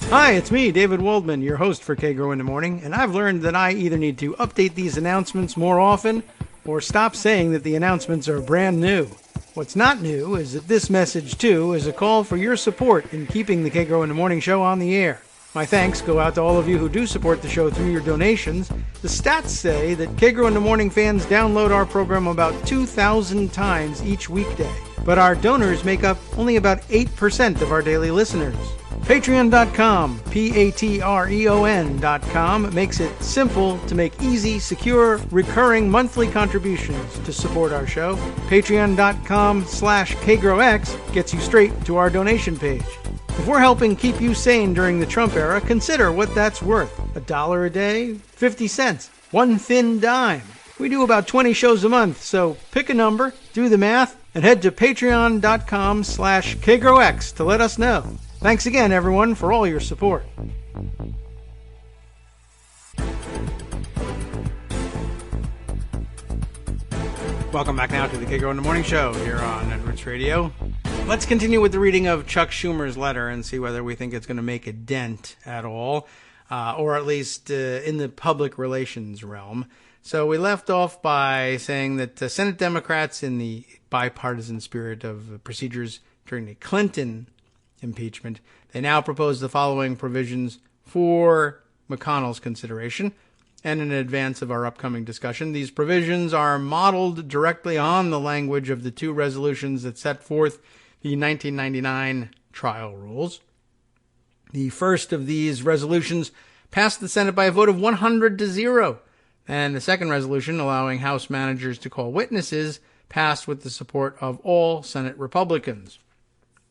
[SPEAKER 3] Hi, it's me, David Waldman, your host for Kagro in the Morning, and I've learned that I either need to update these announcements more often or stop saying that the announcements are brand new. What's not new is that this message, too, is a call for your support in keeping the Kagro in the Morning show on the air. My thanks go out to all of you who do support the show through your donations. The stats say that Kagro in the Morning fans download our program about 2,000 times each weekday, but our donors make up only about 8% of our daily listeners. Patreon.com, Patreon.com, makes it simple to make easy, secure, recurring monthly contributions to support our show. Patreon.com/KagroX gets you straight to our donation page. If we're helping keep you sane during the Trump era, consider what that's worth. $1 a day? 50 cents? One thin dime? We do about 20 shows a month, so pick a number, do the math, and head to Patreon.com/KagroX to let us know. Thanks again, everyone, for all your support. Welcome back now to the Kagro in the Morning show here on Networks Radio. Let's continue with the reading of Chuck Schumer's letter and see whether we think it's going to make a dent at all, or at least in the public relations realm. So we left off by saying that Senate Democrats, in the bipartisan spirit of procedures during the Clinton impeachment, they now propose the following provisions for McConnell's consideration and in advance of our upcoming discussion. These provisions are modeled directly on the language of the two resolutions that set forth the 1999 trial rules. The first of these resolutions passed the Senate by a vote of 100-0, and the second resolution, allowing House managers to call witnesses, passed with the support of all Senate Republicans.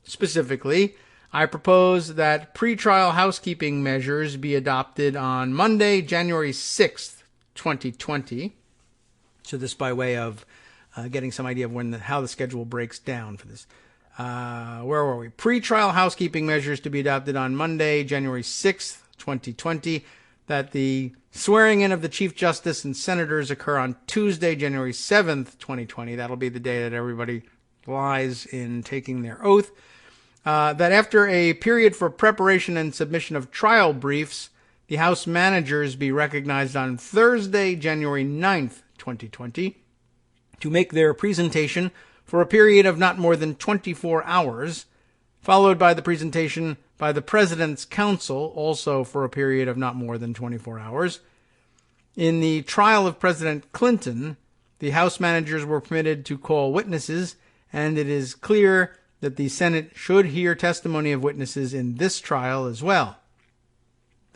[SPEAKER 3] Specifically, I propose that pretrial housekeeping measures be adopted on Monday, January 6th, 2020. So this by way of getting some idea of how the schedule breaks down for this. Where were we? Pretrial housekeeping measures to be adopted on Monday, January 6th, 2020. That the swearing in of the Chief Justice and Senators occur on Tuesday, January 7th, 2020. That'll be the day that everybody lies in taking their oath. That after a period for preparation and submission of trial briefs, the House managers be recognized on Thursday, January 9th, 2020, to make their presentation for a period of not more than 24 hours, followed by the presentation by the President's Counsel, also for a period of not more than 24 hours. In the trial of President Clinton, the House managers were permitted to call witnesses, and it is clear that the Senate should hear testimony of witnesses in this trial as well.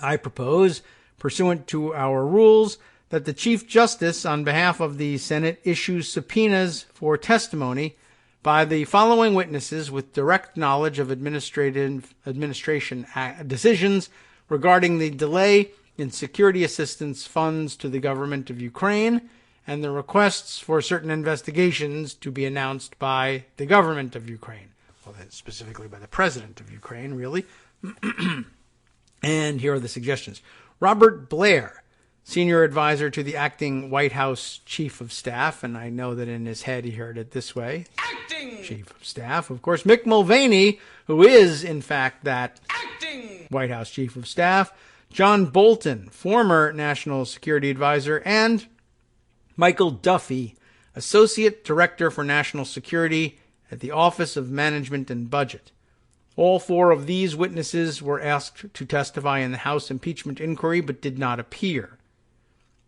[SPEAKER 3] I propose, pursuant to our rules, that the Chief Justice, on behalf of the Senate, issues subpoenas for testimony by the following witnesses with direct knowledge of administration decisions regarding the delay in security assistance funds to the government of Ukraine and the requests for certain investigations to be announced by the government of Ukraine. Well, specifically by the president of Ukraine, really. And here are the suggestions. Robert Blair, senior advisor to the acting White House Chief of Staff, and I know that in his head he heard it this way. Acting Chief of Staff. Of course, Mick Mulvaney, who is, in fact, that acting White House Chief of Staff. John Bolton, former National Security Advisor, and Michael Duffy, Associate Director for National Security at the Office of Management and Budget. All four of these witnesses were asked to testify in the House impeachment inquiry but did not appear.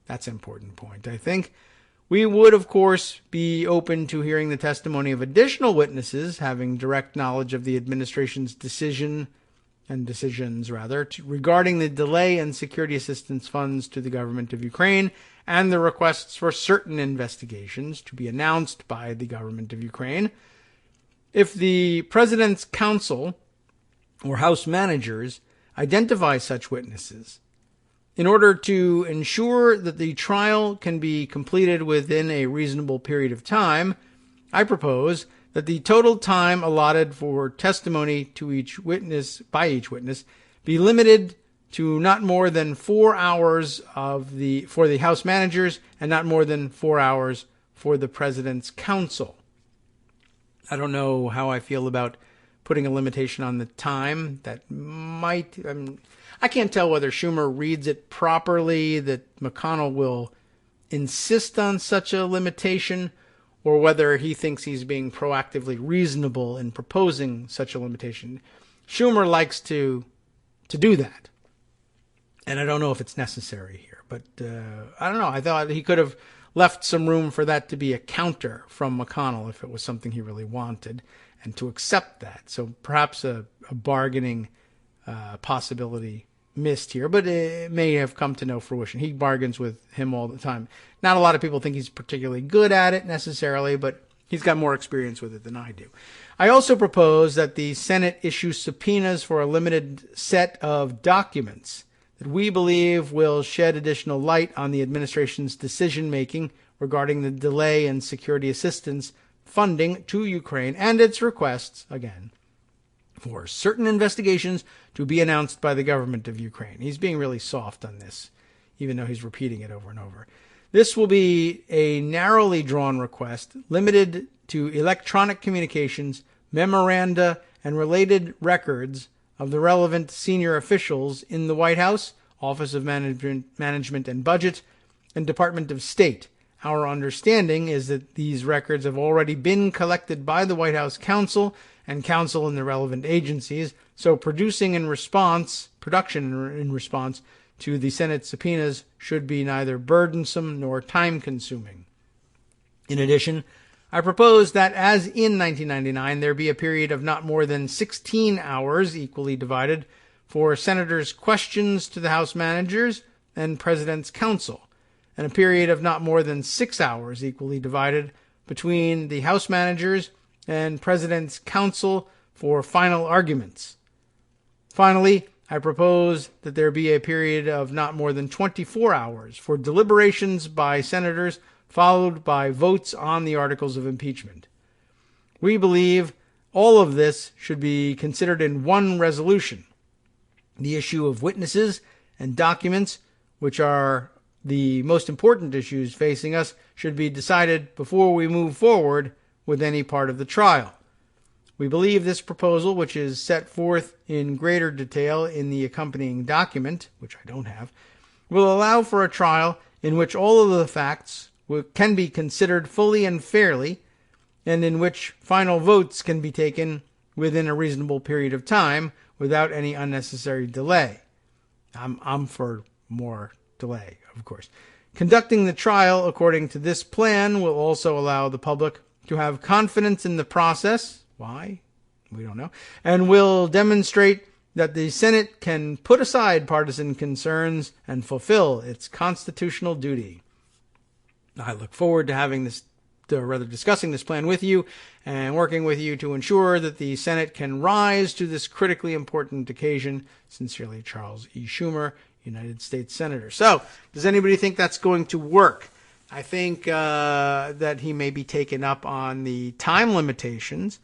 [SPEAKER 3] That's an important point, I think. We would, of course, be open to hearing the testimony of additional witnesses having direct knowledge of the administration's decision decisions regarding the delay in security assistance funds to the government of Ukraine and the requests for certain investigations to be announced by the government of Ukraine. If the President's Council or House managers identify such witnesses, in order to ensure that the trial can be completed within a reasonable period of time, I propose that the total time allotted for testimony to each witness be limited to not more than 4 hours for the House managers and not more than 4 hours for the President's Council. I don't know how I feel about putting a limitation on the time. That might... I can't tell whether Schumer reads it properly, that McConnell will insist on such a limitation, or whether he thinks he's being proactively reasonable in proposing such a limitation. Schumer likes to do that, and I don't know if it's necessary here. But I don't know. I thought he could have left some room for that to be a counter from McConnell if it was something he really wanted, and to accept that. So perhaps a bargaining possibility missed here, but it may have come to no fruition. He bargains with him all the time. Not a lot of people think he's particularly good at it necessarily, but he's got more experience with it than I do. I also propose that the Senate issue subpoenas for a limited set of documents that we believe will shed additional light on the administration's decision-making regarding the delay in security assistance funding to Ukraine and its requests, again, for certain investigations to be announced by the government of Ukraine. He's being really soft on this, even though he's repeating it over and over. This will be a narrowly drawn request limited to electronic communications, memoranda, and related records of the relevant senior officials in the White House, Office of Management and Budget, and Department of State. Our understanding is that these records have already been collected by the White House counsel and counsel in the relevant agencies, so production in response to the Senate subpoenas should be neither burdensome nor time-consuming. In addition, I propose that, as in 1999, there be a period of not more than 16 hours, equally divided, for senators' questions to the House managers and President's counsel, and a period of not more than 6 hours, equally divided, between the House managers and President's counsel for final arguments. Finally, I propose that there be a period of not more than 24 hours for deliberations by senators, followed by votes on the articles of impeachment. We believe all of this should be considered in one resolution. The issue of witnesses and documents, which are the most important issues facing us, should be decided before we move forward with any part of the trial. We believe this proposal, which is set forth in greater detail in the accompanying document, which I don't have, will allow for a trial in which all of the facts can be considered fully and fairly, and in which final votes can be taken within a reasonable period of time without any unnecessary delay. I'm for more delay, of course. Conducting the trial according to this plan will also allow the public to have confidence in the process. Why? We don't know. And will demonstrate that the Senate can put aside partisan concerns and fulfill its constitutional duty. I look forward to discussing this plan with you and working with you to ensure that the Senate can rise to this critically important occasion. Sincerely, Charles E. Schumer, United States Senator. So, does anybody think that's going to work? I think that he may be taken up on the time limitations,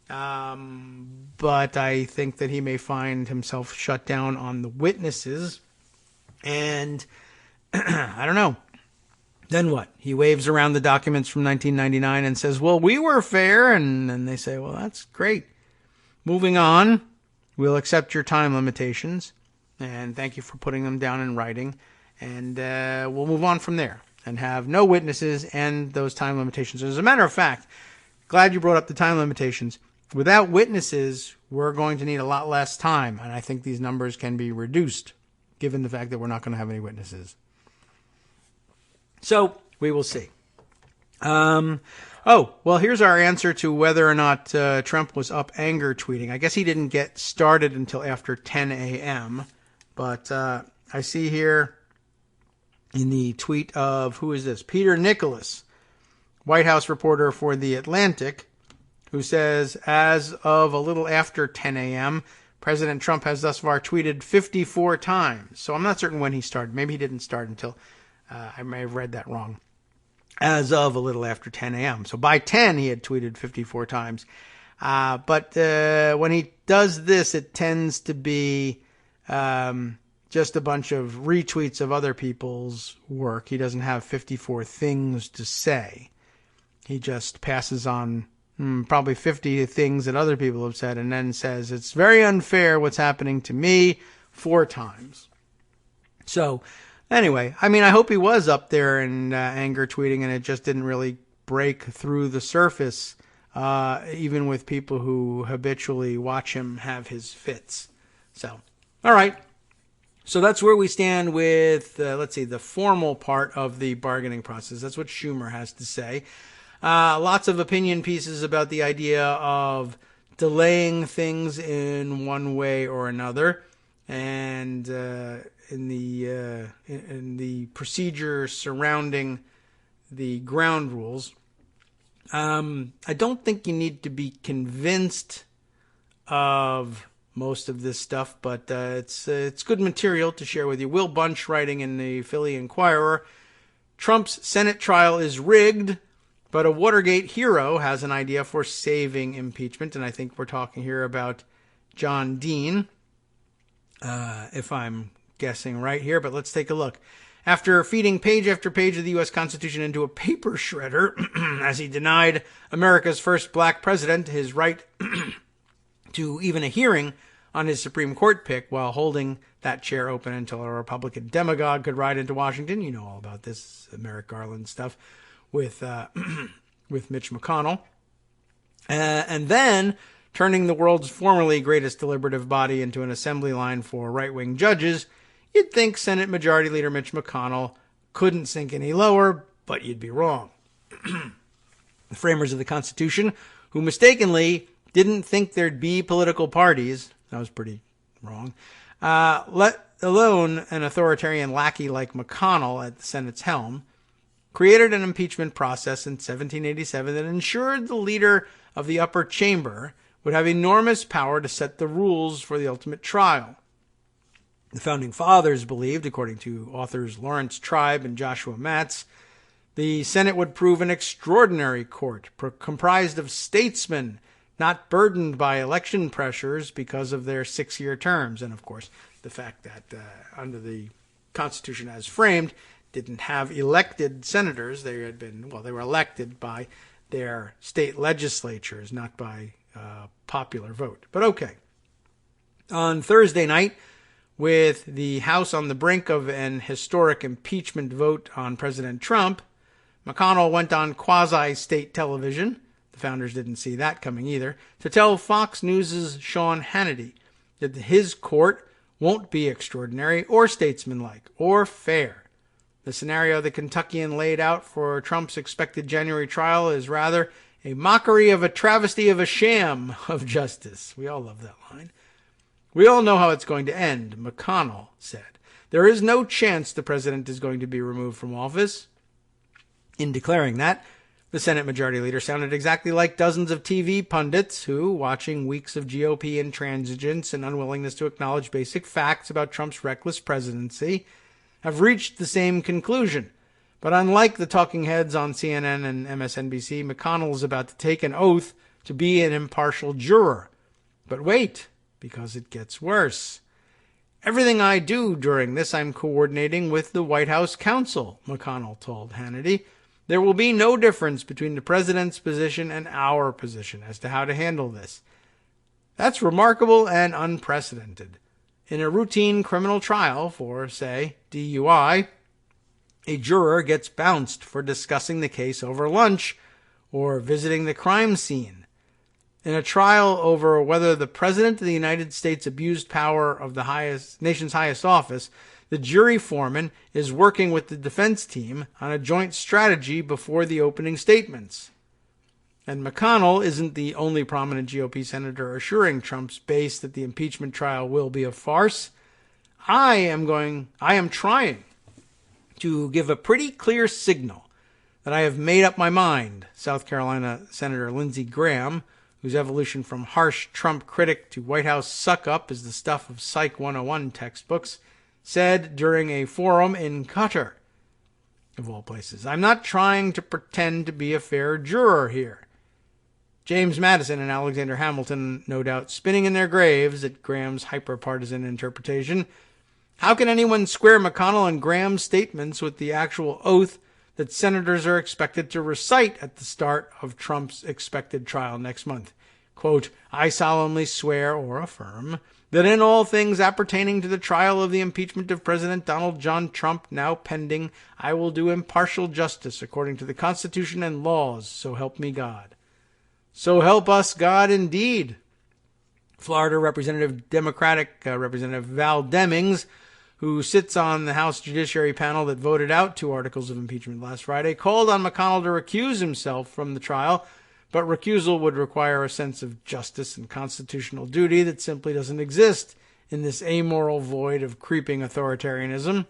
[SPEAKER 3] but I think that he may find himself shut down on the witnesses. And I don't know. Then what? He waves around the documents from 1999 and says, well, we were fair. And then they say, well, that's great. Moving on, we'll accept your time limitations. And thank you for putting them down in writing. And we'll move on from there and have no witnesses and those time limitations. As a matter of fact, glad you brought up the time limitations. Without witnesses, we're going to need a lot less time. And I think these numbers can be reduced, given the fact that we're not going to have any witnesses. So we will see. Oh, well, here's our answer to whether or not Trump was up anger tweeting. I guess he didn't get started until after 10 a.m., but I see here in the tweet of, who is this? Peter Nicholas, White House reporter for The Atlantic, who says, as of a little after 10 a.m., President Trump has thus far tweeted 54 times. So I'm not certain when he started. Maybe he didn't start until, I may have read that wrong. As of a little after 10 a.m. So by 10, he had tweeted 54 times. But when he does this, it tends to be just a bunch of retweets of other people's work. He doesn't have 54 things to say. He just passes on probably 50 things that other people have said and then says, it's very unfair what's happening to me 4 times. So anyway, I mean, I hope he was up there and anger tweeting and it just didn't really break through the surface, even with people who habitually watch him have his fits. So, all right. So that's where we stand with, the formal part of the bargaining process. That's what Schumer has to say. Lots of opinion pieces about the idea of delaying things in one way or another. And in the procedure surrounding the ground rules. I don't think you need to be convinced of most of this stuff, but it's good material to share with you. Will Bunch writing in the Philly Inquirer, Trump's Senate trial is rigged, but a Watergate hero has an idea for saving impeachment, and I think we're talking here about John Dean, if I'm guessing right here, but let's take a look. After feeding page after page of the U.S. Constitution into a paper shredder, as he denied America's first black president his right to even a hearing on his Supreme Court pick while holding that chair open until a Republican demagogue could ride into Washington. You know all about this Merrick Garland stuff with Mitch McConnell. And then turning the world's formerly greatest deliberative body into an assembly line for right-wing judges, you'd think Senate Majority Leader Mitch McConnell couldn't sink any lower, but you'd be wrong. The framers of the Constitution, who mistakenly didn't think there'd be political parties, that was pretty wrong, let alone an authoritarian lackey like McConnell at the Senate's helm, created an impeachment process in 1787 that ensured the leader of the upper chamber would have enormous power to set the rules for the ultimate trial. The Founding Fathers believed, according to authors Lawrence Tribe and Joshua Matz, the Senate would prove an extraordinary court comprised of statesmen not burdened by election pressures because of their 6-year terms. And, of course, the fact that under the Constitution as framed, didn't have elected senators. They were elected by their state legislatures, not by popular vote. But okay. On Thursday night, with the House on the brink of an historic impeachment vote on President Trump, McConnell went on quasi-state television, the founders didn't see that coming either, to tell Fox News' Sean Hannity that his court won't be extraordinary or statesmanlike or fair. The scenario the Kentuckian laid out for Trump's expected January trial is rather a mockery of a travesty of a sham of justice. We all love that line. We all know how it's going to end, McConnell said. There is no chance the president is going to be removed from office. In declaring that, the Senate Majority Leader sounded exactly like dozens of TV pundits who, watching weeks of GOP intransigence and unwillingness to acknowledge basic facts about Trump's reckless presidency, have reached the same conclusion. But unlike the talking heads on CNN and MSNBC, McConnell is about to take an oath to be an impartial juror. But wait, because it gets worse. Everything I do during this, I'm coordinating with the White House counsel, McConnell told Hannity. There will be no difference between the president's position and our position as to how to handle this. That's remarkable and unprecedented. In a routine criminal trial for, say, DUI, a juror gets bounced for discussing the case over lunch or visiting the crime scene. In a trial over whether the President of the United States abused power of the nation's highest office, the jury foreman is working with the defense team on a joint strategy before the opening statements. And McConnell isn't the only prominent GOP senator assuring Trump's base that the impeachment trial will be a farce. I am trying to give a pretty clear signal that I have made up my mind, South Carolina Senator Lindsey Graham, whose evolution from harsh Trump critic to White House suck-up is the stuff of Psych 101 textbooks, said during a forum in Qatar, of all places. I'm not trying to pretend to be a fair juror here. James Madison and Alexander Hamilton, no doubt, spinning in their graves at Graham's hyper-partisan interpretation. How can anyone square McConnell and Graham's statements with the actual oath that senators are expected to recite at the start of Trump's expected trial next month? Quote, I solemnly swear or affirm that in all things appertaining to the trial of the impeachment of President Donald John Trump now pending, I will do impartial justice according to the Constitution and laws, so help me God. So help us God indeed. Florida Democratic Representative Val Demings, who sits on the House Judiciary panel that voted out 2 articles of impeachment last Friday, called on McConnell to recuse himself from the trial, but recusal would require a sense of justice and constitutional duty that simply doesn't exist in this amoral void of creeping authoritarianism.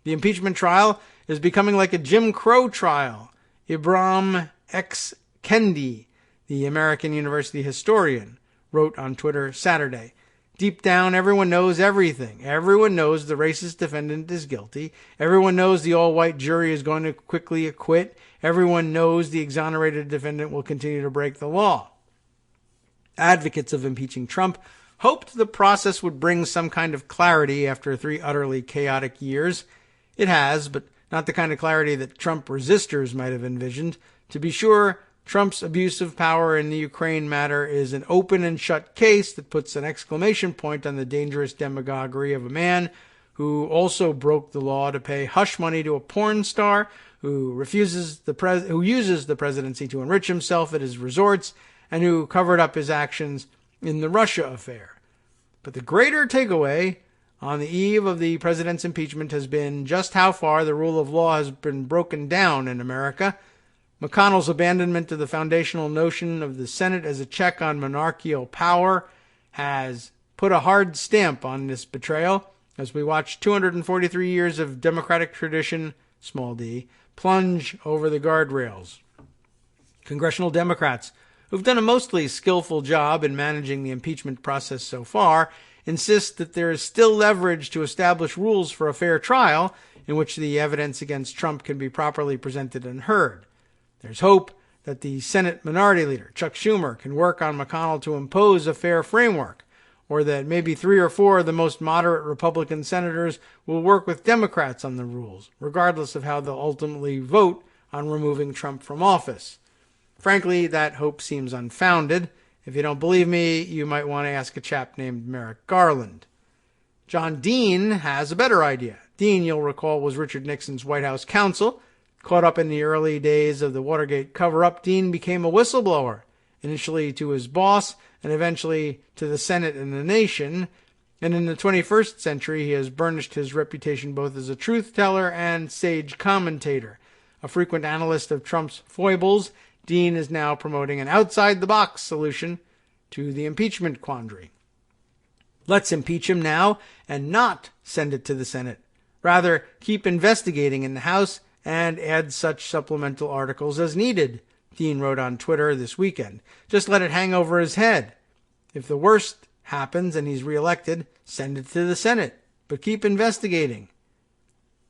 [SPEAKER 3] The impeachment trial is becoming like a Jim Crow trial. Ibram X. Kendi, the American University historian, wrote on Twitter Saturday, deep down, everyone knows everything. Everyone knows the racist defendant is guilty. Everyone knows the all-white jury is going to quickly acquit. Everyone knows the exonerated defendant will continue to break the law. Advocates of impeaching Trump hoped the process would bring some kind of clarity after 3 utterly chaotic years. It has, but not the kind of clarity that Trump resistors might have envisioned. To be sure, Trump's abuse of power in the Ukraine matter is an open and shut case that puts an exclamation point on the dangerous demagoguery of a man who also broke the law to pay hush money to a porn star, who uses the presidency to enrich himself at his resorts, and who covered up his actions in the Russia affair. But the greater takeaway on the eve of the president's impeachment has been just how far the rule of law has been broken down in America. McConnell's abandonment of the foundational notion of the Senate as a check on monarchical power has put a hard stamp on this betrayal as we watch 243 years of democratic tradition, small d, plunge over the guardrails. Congressional Democrats, who've done a mostly skillful job in managing the impeachment process so far, insist that there is still leverage to establish rules for a fair trial in which the evidence against Trump can be properly presented and heard. There's hope that the Senate Minority Leader, Chuck Schumer, can work on McConnell to impose a fair framework, or that maybe 3 or 4 of the most moderate Republican senators will work with Democrats on the rules, regardless of how they'll ultimately vote on removing Trump from office. Frankly, that hope seems unfounded. If you don't believe me, you might want to ask a chap named Merrick Garland. John Dean has a better idea. Dean, you'll recall, was Richard Nixon's White House counsel. Caught up in the early days of the Watergate cover-up, Dean became a whistleblower, initially to his boss and eventually to the Senate and the nation. And in the 21st century, he has burnished his reputation both as a truth-teller and sage commentator. A frequent analyst of Trump's foibles, Dean is now promoting an outside-the-box solution to the impeachment quandary. Let's impeach him now and not send it to the Senate. Rather, keep investigating in the House and add such supplemental articles as needed, Dean wrote on Twitter this weekend. Just let it hang over his head. If the worst happens and he's reelected, send it to the Senate, but keep investigating.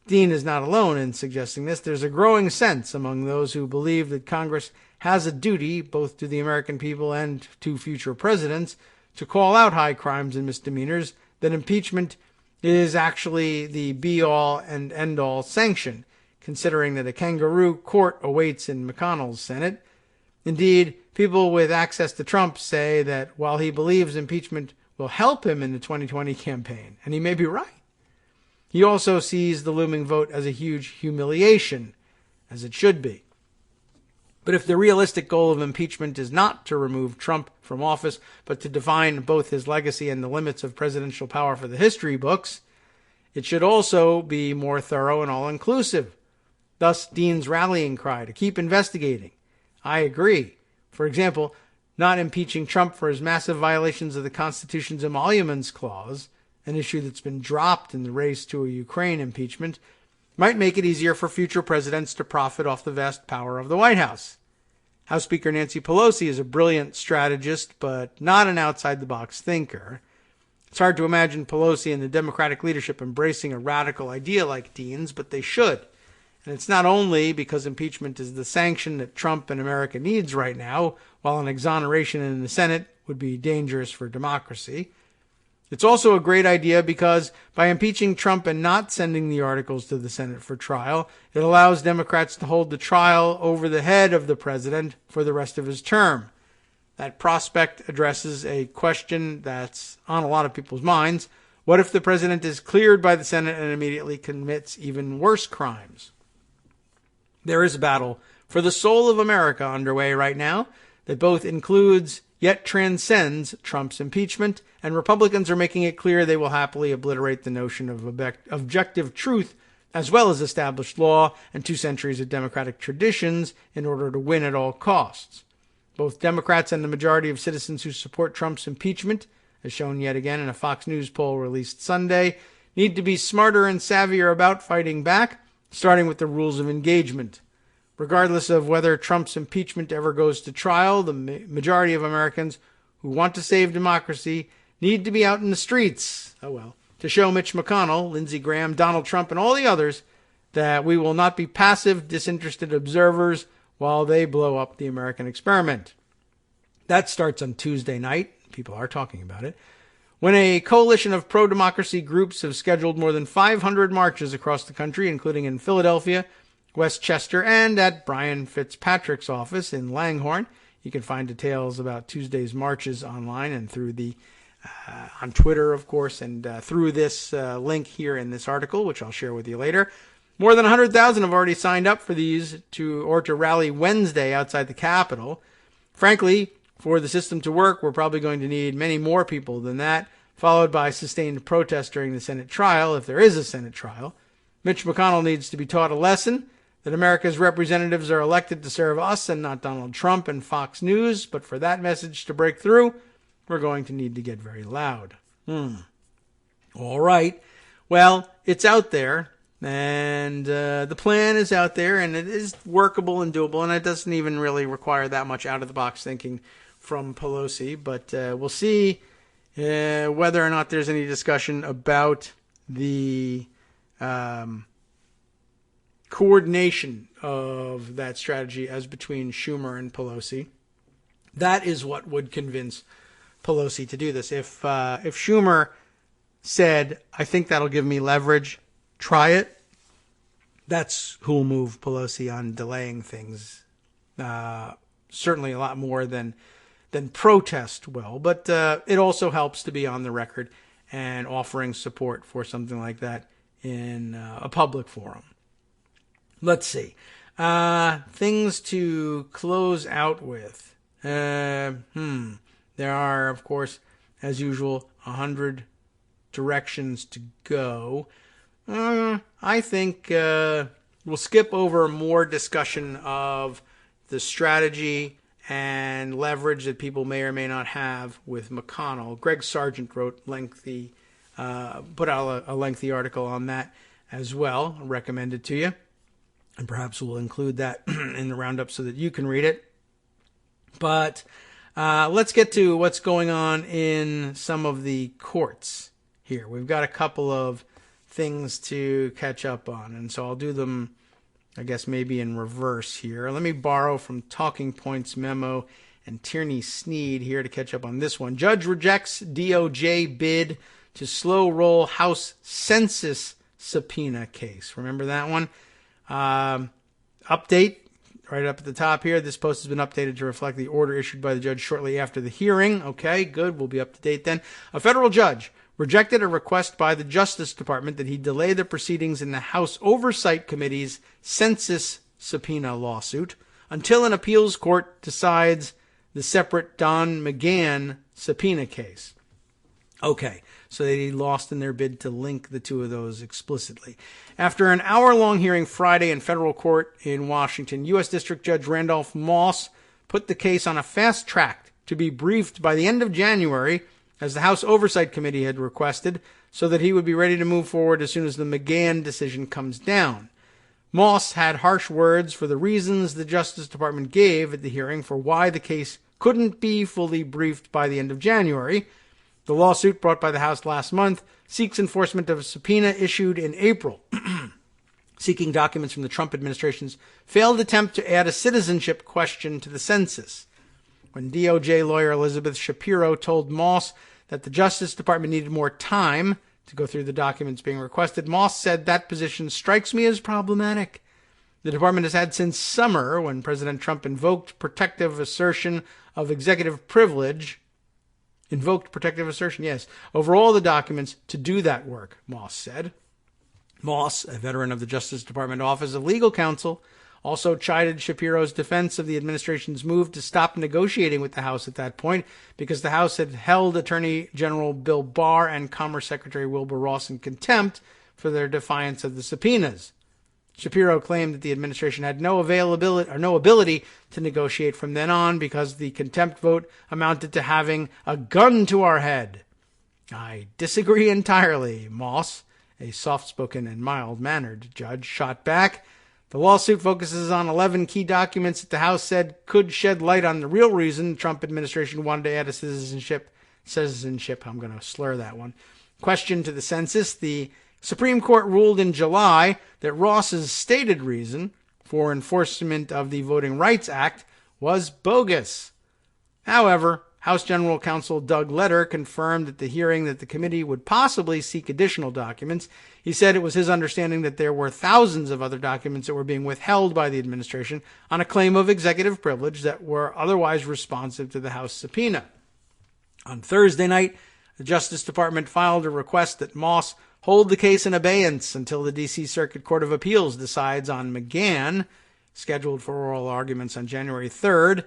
[SPEAKER 3] Dean is not alone in suggesting this. There's a growing sense among those who believe that Congress has a duty, both to the American people and to future presidents, to call out high crimes and misdemeanors, that impeachment is actually the be-all and end-all sanction, considering that a kangaroo court awaits in McConnell's Senate. Indeed, people with access to Trump say that while he believes impeachment will help him in the 2020 campaign, and he may be right, he also sees the looming vote as a huge humiliation, as it should be. But if the realistic goal of impeachment is not to remove Trump from office, but to define both his legacy and the limits of presidential power for the history books, It should also be more thorough and all-inclusive. Thus, Dean's rallying cry to keep investigating. I agree. For example, not impeaching Trump for his massive violations of the Constitution's Emoluments Clause, an issue that's been dropped in the race to a Ukraine impeachment, might make it easier for future presidents to profit off the vast power of the White House. House Speaker Nancy Pelosi is a brilliant strategist, but not an outside-the-box thinker. It's hard to imagine Pelosi and the Democratic leadership embracing a radical idea like Dean's, but they should. And it's not only because impeachment is the sanction that Trump and America needs right now, while an exoneration in the Senate would be dangerous for democracy. It's also a great idea because by impeaching Trump and not sending the articles to the Senate for trial, it allows Democrats to hold the trial over the head of the president for the rest of his term. That prospect addresses a question that's on a lot of people's minds. What if the president is cleared by the Senate and immediately commits even worse crimes? There is a battle for the soul of America underway right now that both includes yet transcends Trump's impeachment, and Republicans are making it clear they will happily obliterate the notion of objective truth as well as established law and 2 centuries of democratic traditions in order to win at all costs. Both Democrats and the majority of citizens who support Trump's impeachment, as shown yet again in a Fox News poll released Sunday, need to be smarter and savvier about fighting back, starting with the rules of engagement. Regardless of whether Trump's impeachment ever goes to trial, the majority of Americans who want to save democracy need to be out in the streets, to show Mitch McConnell, Lindsey Graham, Donald Trump, and all the others that we will not be passive, disinterested observers while they blow up the American experiment. That starts on Tuesday night. People are talking about it. When a coalition of pro-democracy groups have scheduled more than 500 marches across the country, including in Philadelphia, Westchester, and at Brian Fitzpatrick's office in Langhorne. You can find details about Tuesday's marches online and through on Twitter, of course, and through this link here in this article, which I'll share with you later. More than 100,000 have already signed up for these to rally Wednesday outside the Capitol. Frankly, for the system to work, we're probably going to need many more people than that, followed by sustained protest during the Senate trial, if there is a Senate trial. Mitch McConnell needs to be taught a lesson that America's representatives are elected to serve us and not Donald Trump and Fox News, but for that message to break through, we're going to need to get very loud. All right. Well, it's out there, and the plan is out there, and it is workable and doable, and it doesn't even really require that much out-of-the-box thinking from Pelosi, but we'll see whether or not there's any discussion about the coordination of that strategy as between Schumer and Pelosi. That is what would convince Pelosi to do this. If Schumer said, I think that'll give me leverage, try it, that's who'll move Pelosi on delaying things. Certainly a lot more than protest will, but it also helps to be on the record and offering support for something like that in a public forum. Let's see. Things to close out with. There are, of course, as usual, 100 directions to go. I think we'll skip over more discussion of the strategy and leverage that people may or may not have with McConnell. Greg Sargent put out a lengthy article on that as well. I'll recommend it to you. And perhaps we'll include that in the roundup so that you can read it. But let's get to what's going on in some of the courts here. We've got a couple of things to catch up on, and so I'll do them, I guess, maybe in reverse here. Let me borrow from Talking Points memo and Tierney Sneed here to catch up on this one. Judge rejects DOJ bid to slow roll House census subpoena case. Remember that one? Update right up at the top here. This post has been updated to reflect the order issued by the judge shortly after the hearing. Okay, good. We'll be up to date then. A federal judge rejected a request by the Justice Department that he delay the proceedings in the House Oversight Committee's census subpoena lawsuit until an appeals court decides the separate Don McGahn subpoena case. Okay, so they lost in their bid to link the two of those explicitly. After an hour-long hearing Friday in federal court in Washington, U.S. District Judge Randolph Moss put the case on a fast track to be briefed by the end of January, as the House Oversight Committee had requested, so that he would be ready to move forward as soon as the McGahn decision comes down. Moss had harsh words for the reasons the Justice Department gave at the hearing for why the case couldn't be fully briefed by the end of January. The lawsuit brought by the House last month seeks enforcement of a subpoena issued in April, seeking documents from the Trump administration's failed attempt to add a citizenship question to the census. When DOJ lawyer Elizabeth Shapiro told Moss that the Justice Department needed more time to go through the documents being requested, Moss said that position strikes me as problematic. The department has had since summer, when President Trump invoked protective assertion, yes, over all the documents to do that work, Moss said. Moss, a veteran of the Justice Department Office of Legal Counsel, also chided Shapiro's defense of the administration's move to stop negotiating with the House at that point because the House had held Attorney General Bill Barr and Commerce Secretary Wilbur Ross in contempt for their defiance of the subpoenas. Shapiro claimed that the administration had no ability to negotiate from then on because the contempt vote amounted to having a gun to our head. I disagree entirely, Moss, a soft-spoken and mild-mannered judge, shot back. The lawsuit focuses on 11 key documents that the House said could shed light on the real reason the Trump administration wanted to add a citizenship, I'm going to slur that one, question to the census. The Supreme Court ruled in July that Ross's stated reason for enforcement of the Voting Rights Act was bogus. However, House General Counsel Doug Letter confirmed at the hearing that the committee would possibly seek additional documents. He said it was his understanding that there were thousands of other documents that were being withheld by the administration on a claim of executive privilege that were otherwise responsive to the House subpoena. On Thursday night, the Justice Department filed a request that Moss hold the case in abeyance until the D.C. Circuit Court of Appeals decides on McGahn, scheduled for oral arguments on January 3rd.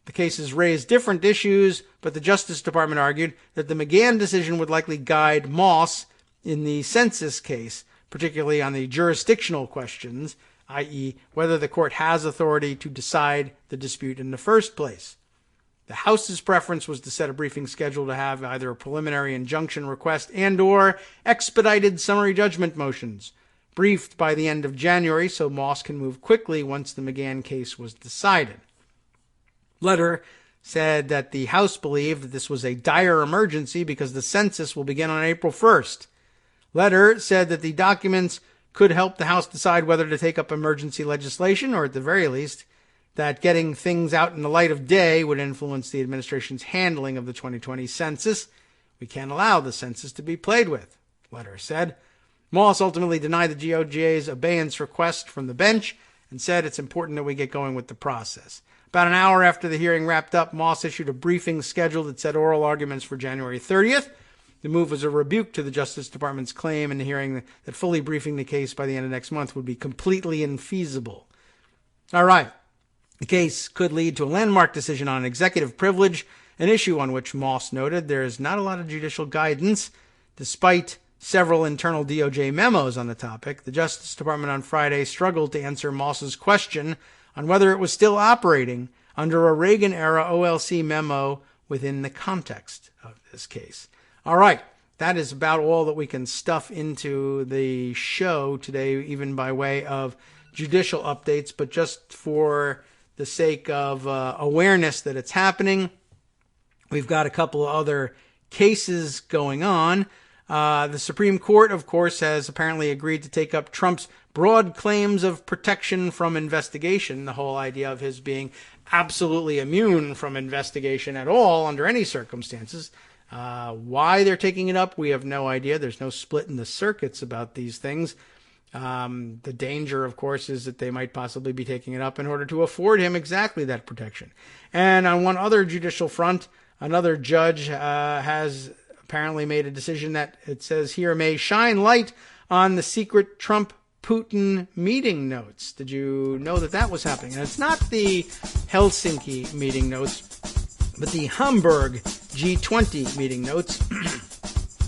[SPEAKER 3] The cases raised different issues, but the Justice Department argued that the McGahn decision would likely guide Moss in the census case, particularly on the jurisdictional questions, i.e., whether the court has authority to decide the dispute in the first place. The House's preference was to set a briefing schedule to have either a preliminary injunction request and/or expedited summary judgment motions briefed by the end of January so Moss can move quickly once the McGahn case was decided. Letter said that the House believed that this was a dire emergency because the census will begin on April 1st. Letter said that the documents could help the House decide whether to take up emergency legislation, or at the very least, that getting things out in the light of day would influence the administration's handling of the 2020 census. We can't allow the census to be played with, Letter said. Moss ultimately denied the DOJ's abeyance request from the bench and said it's important that we get going with the process. About an hour after the hearing wrapped up, Moss issued a briefing schedule that set oral arguments for January 30th. The move was a rebuke to the Justice Department's claim in the hearing that fully briefing the case by the end of next month would be completely infeasible. All right. The case could lead to a landmark decision on executive privilege, an issue on which Moss noted there is not a lot of judicial guidance. Despite several internal DOJ memos on the topic, the Justice Department on Friday struggled to answer Moss's question on whether it was still operating under a Reagan-era OLC memo within the context of this case. All right, that is about all that we can stuff into the show today, even by way of judicial updates, but just for the sake of awareness that it's happening, we've got a couple of other cases going on. The Supreme Court, of course, has apparently agreed to take up Trump's broad claims of protection from investigation, the whole idea of his being absolutely immune from investigation at all under any circumstances. Why they're taking it up, we have no idea. There's no split in the circuits about these things. The danger, of course, is that they might possibly be taking it up in order to afford him exactly that protection. And on one other judicial front, another judge has apparently made a decision that it says here may shine light on the secret Trump-Putin meeting notes. Did you know that that was happening? And it's not the Helsinki meeting notes, but the Hamburg G20 meeting notes.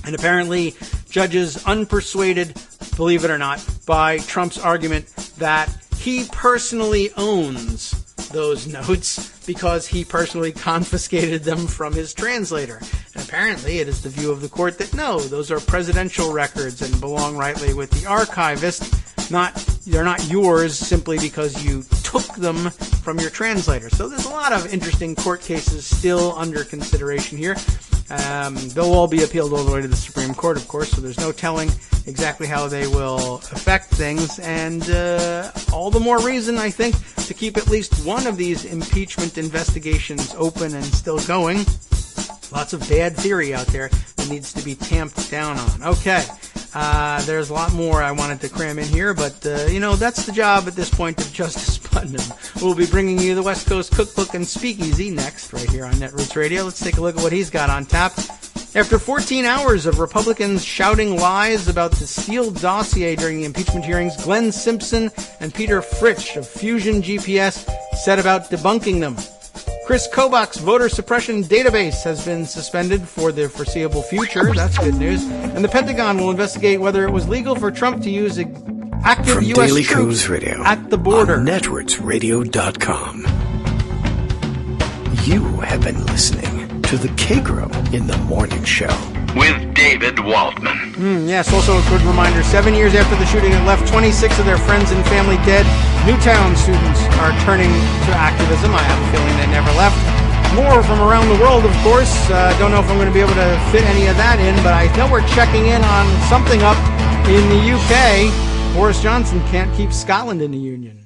[SPEAKER 3] And apparently, judges unpersuaded, believe it or not, by Trump's argument that he personally owns those notes because he personally confiscated them from his translator. And apparently, it is the view of the court that no, those are presidential records and belong rightly with the archivist. They're not yours simply because you took them from your translator. So there's a lot of interesting court cases still under consideration here. They'll all be appealed all the way to the Supreme Court, of course, so there's no telling exactly how they will affect things. And all the more reason, I think, to keep at least one of these impeachment investigations open and still going. Lots of bad theory out there that needs to be tamped down on. Okay. There's a lot more I wanted to cram in here, but, that's the job at this point of Justice Putnam. We'll be bringing you the West Coast Cookbook and Speakeasy next, right here on Netroots Radio. Let's take a look at what he's got on tap. After 14 hours of Republicans shouting lies about the sealed dossier during the impeachment hearings, Glenn Simpson and Peter Fritsch of Fusion GPS set about debunking them. Chris Kobach's voter suppression database has been suspended for the foreseeable future. That's good news. And the Pentagon will investigate whether it was legal for Trump to use active
[SPEAKER 1] From
[SPEAKER 3] U.S.
[SPEAKER 1] Daily
[SPEAKER 3] troops
[SPEAKER 1] Coos Radio
[SPEAKER 3] at the border.
[SPEAKER 1] On netrootsradio.com. You have been listening to the Kagro in the Morning Show.
[SPEAKER 2] With David Waldman.
[SPEAKER 3] Yes, also a good reminder, 7 years after the shooting that left 26 of their friends and family dead, Newtown students are turning to activism. I have a feeling they never left. More from around the world, of course. Don't know if I'm going to be able to fit any of that in, but I know we're checking in on something up in the UK. Boris Johnson can't keep Scotland in the Union.